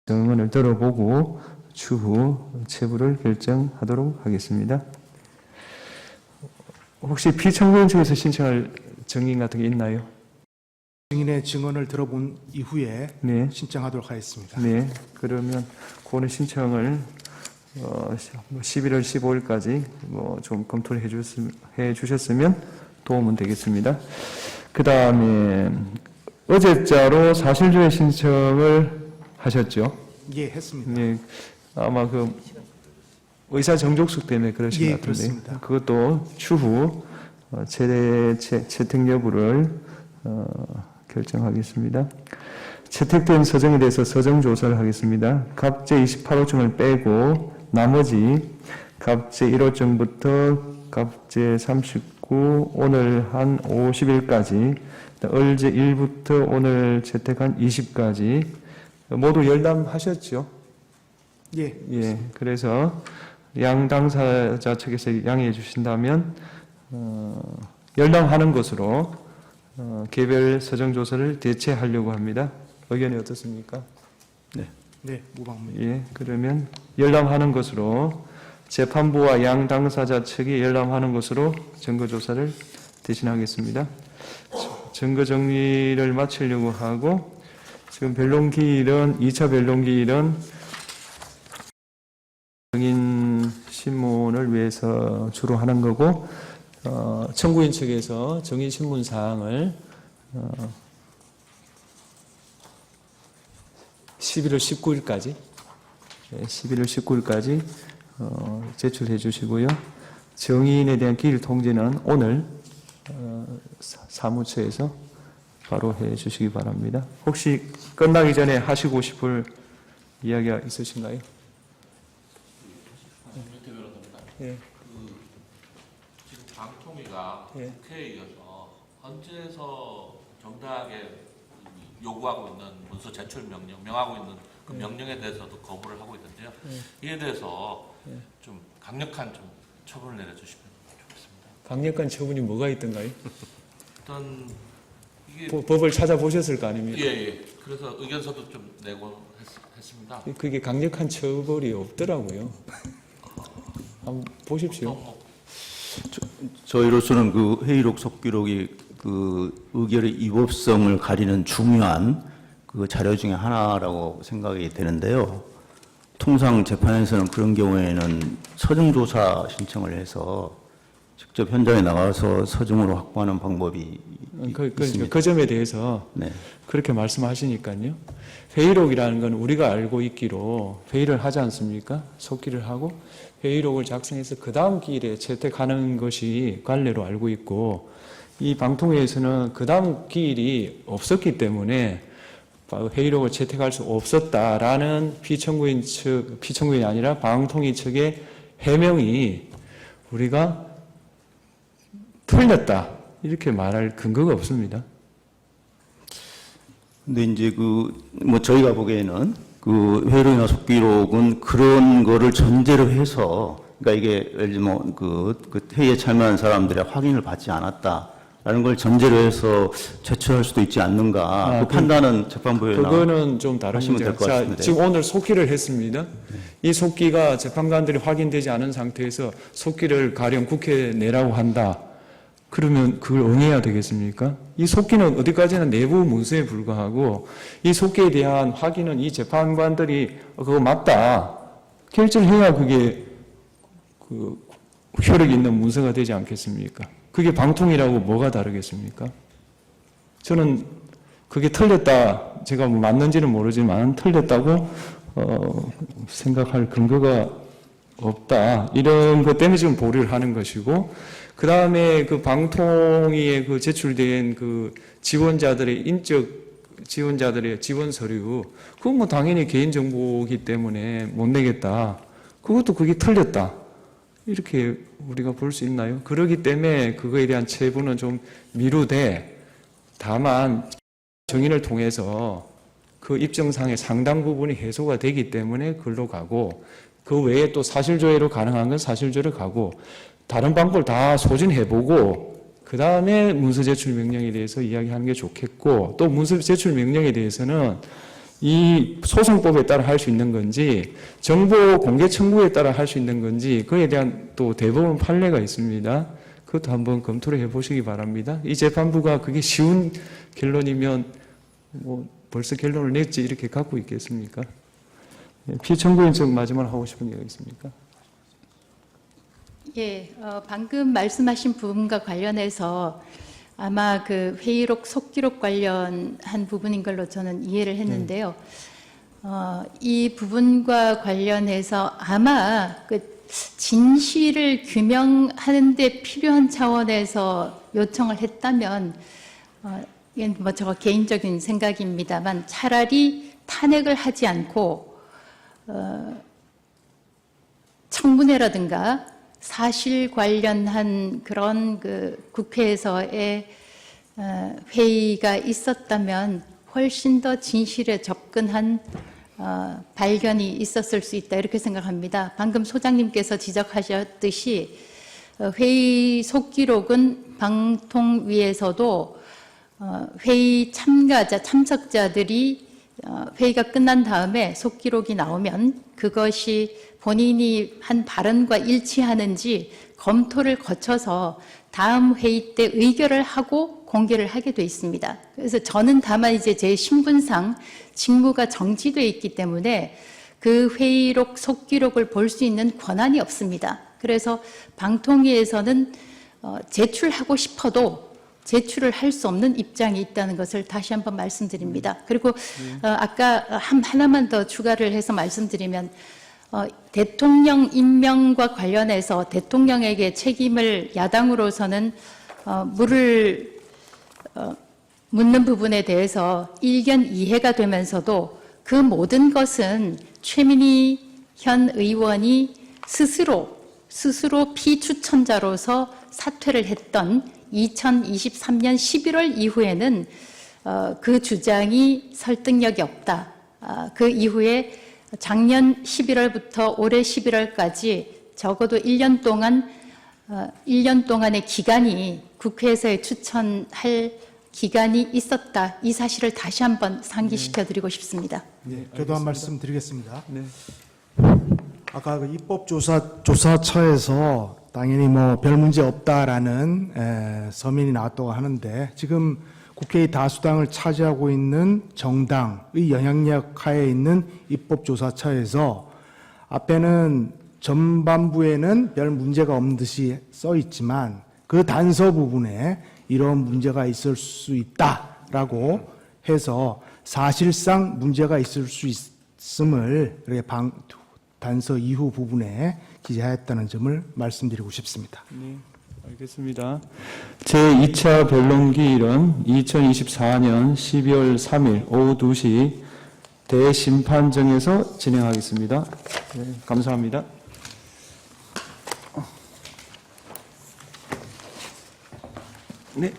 정언을 들어보고 추후 체부를 결정하도록 하겠습니다. 혹시 피청구인 측에서 신청할 정인 같은 게 있나요? 증인의 증언을 들어본 이후에 네. 신청하도록 하겠습니다. 네. 그러면 그거는 신청을 11월 15일까지 뭐 좀 검토를 해 주셨으면 도움은 되겠습니다. 그 다음에 어제자로 사실조회 신청을 하셨죠? 예, 했습니다. 네. 아마 그 의사 정족수 때문에 그러신 예, 것 같은데 그렇습니다. 그것도 추후 채택 여부를 결정하겠습니다. 채택된 서정에 대해서 서정 조사를 하겠습니다. 갑제 28호증을 빼고 나머지 갑제 1호증부터 갑제 39 오늘 한 50일까지 어제 1부터 오늘 채택한 20까지 모두 열람하셨죠? 예, 예. 그래서 양 당사자 측에서 양해해 주신다면 열람하는 것으로 개별 서정 조사를 대체하려고 합니다. 의견이 어떻습니까? 네, 무방합니다. 예. 그러면 열람하는 것으로 재판부와 양 당사자 측이 열람하는 것으로 증거 조사를 대신하겠습니다. 증거 정리를 마치려고 하고 지금 변론 기일은 2차 변론 기일은 정인 신문을 위해서 주로 하는 거고 청구인 측에서 정인 신문 사항을 11월 19일까지 11월 19일까지 제출해 주시고요. 정인에 대한 기일 통지는 오늘 사무처에서 바로 해 주시기 바랍니다. 혹시 끝나기 전에 하시고 싶을 이야기가 있으신가요? 예. 지금 방통위가 예. 국회에 이어서 헌재에서 정당하게 요구하고 있는 문서 제출 명령, 명하고 있는 그 명령에 대해서도 거부를 하고 있는데요. 이에 대해서 좀 강력한 좀 처분을 내려주시면 좋겠습니다. 강력한 처분이 뭐가 있던가요? 일단 이게 법을 찾아보셨을 거 아닙니까? 예. 그래서 의견서도 좀 내고 했습니다. 그게 강력한 처벌이 없더라고요. 한번 보십시오. 저희로서는 그 회의록 속기록이 그 의결의 위법성을 가리는 중요한 그 자료 중에 하나라고 생각이 되는데요. 통상 재판에서는 그런 경우에는 서증조사 신청을 해서 직접 현장에 나가서 서증으로 확보하는 방법이 있습니다. 그 점에 대해서 네. 그렇게 말씀하시니까요. 회의록이라는 건 우리가 알고 있기로 회의를 하지 않습니까? 속기를 하고 회의록을 작성해서 그 다음 기일에 채택하는 것이 관례로 알고 있고, 이 방통위에서는 그 다음 기일이 없었기 때문에 회의록을 채택할 수 없었다라는 피청구인이 아니라 방통위 측의 해명이 우리가 틀렸다 이렇게 말할 근거가 없습니다. 근데 이제 뭐 저희가 보기에는 그 회의록이나 속기록은 그런 거를 전제로 해서, 그러니까 이게 예를 들면 그 회의에 참여한 사람들의 확인을 받지 않았다라는 걸 전제로 해서 제출할 수도 있지 않는가. 그 판단은 재판부에 그거는 좀 다른 하시면 될 문제죠. 것 같습니다. 지금 오늘 속기를 했습니다. 이 속기가 재판관들이 확인되지 않은 상태에서 속기를 가령 국회에 내라고 한다. 그러면 그걸 응해야 되겠습니까? 이 속기는 어디까지나 내부 문서에 불과하고, 이 속기에 대한 확인은 이 재판관들이 그거 맞다 결정해야 그게 그 효력 있는 문서가 되지 않겠습니까? 그게 방통이라고 뭐가 다르겠습니까? 저는 그게 틀렸다, 제가 뭐 맞는지는 모르지만 틀렸다고 생각할 근거가 없다, 이런 것 때문에 지금 보류를 하는 것이고, 그 다음에 그 방통위에 그 제출된 그 지원자들의 지원자들의 지원 서류, 그건 뭐 당연히 개인정보이기 때문에 못 내겠다, 그것도 그게 틀렸다, 이렇게 우리가 볼 수 있나요? 그렇기 때문에 그거에 대한 체부는 좀 미루되, 다만 정인을 통해서 그 입증상의 상당 부분이 해소가 되기 때문에 그걸로 가고, 그 외에 또 사실조회로 가능한 건 사실조회로 가고, 다른 방법을 다 소진해보고 그 다음에 문서 제출 명령에 대해서 이야기하는 게 좋겠고, 또 문서 제출 명령에 대해서는 이 소송법에 따라 할 수 있는 건지 정보 공개 청구에 따라 할 수 있는 건지, 그에 대한 또 대법원 판례가 있습니다. 그것도 한번 검토를 해보시기 바랍니다. 이 재판부가 그게 쉬운 결론이면 뭐 벌써 결론을 냈지 이렇게 갖고 있겠습니까? 피청구인 측 마지막으로 하고 싶은 얘기가 있습니까? 예, 방금 말씀하신 부분과 관련해서 아마 그 회의록 속기록 관련한 부분인 걸로 저는 이해를 했는데요. 이 부분과 관련해서 아마 그 진실을 규명하는 데 필요한 차원에서 요청을 했다면, 이건 뭐 저 개인적인 생각입니다만, 차라리 탄핵을 하지 않고 청문회라든가 사실 관련한 그런 그 국회에서의 회의가 있었다면 훨씬 더 진실에 접근한 발견이 있었을 수 있다, 이렇게 생각합니다. 방금 소장님께서 지적하셨듯이 회의 속기록은 방통위에서도 회의 참석자들이 회의가 끝난 다음에 속기록이 나오면 그것이 본인이 한 발언과 일치하는지 검토를 거쳐서 다음 회의 때 의결을 하고 공개를 하게 돼 있습니다. 그래서 저는 다만 이제 제 신분상 직무가 정지되어 있기 때문에 그 회의록 속기록을 볼 수 있는 권한이 없습니다. 그래서 방통위에서는 제출하고 싶어도 제출을 할 수 없는 입장이 있다는 것을 다시 한번 말씀드립니다. 그리고 아까 하나만 더 추가를 해서 말씀드리면, 대통령 임명과 관련해서 대통령에게 책임을 야당으로서는 물을 묻는 부분에 대해서 일견 이해가 되면서도, 그 모든 것은 최민희 현 의원이 스스로 피추천자로서 사퇴를 했던 2023년 11월 이후에는 그 주장이 설득력이 없다. 그 이후에 작년 11월부터 올해 11월까지 적어도 1년 동안의 기간이 국회에서의 추천할 기간이 있었다. 이 사실을 다시 한번 상기시켜 드리고 싶습니다. 네, 저도 한 말씀 드리겠습니다. 네. 아까 그 입법조사처에서 당연히 뭐 별 문제 없다라는 서면이 나왔다고 하는데 지금 국회의 다수당을 차지하고 있는 정당의 영향력 하에 있는 입법조사처에서 앞에는 전반부에는 별 문제가 없는 듯이 써 있지만 그 단서 부분에 이런 문제가 있을 수 있다라고 해서 사실상 문제가 있을 수 있음을 이렇게 단서 이후 부분에 기재하였다는 점을 말씀드리고 싶습니다. 네, 알겠습니다. 제2차 변론기일은 2024년 12월 3일 오후 2시 대심판정에서 진행하겠습니다. 네, 감사합니다. 네.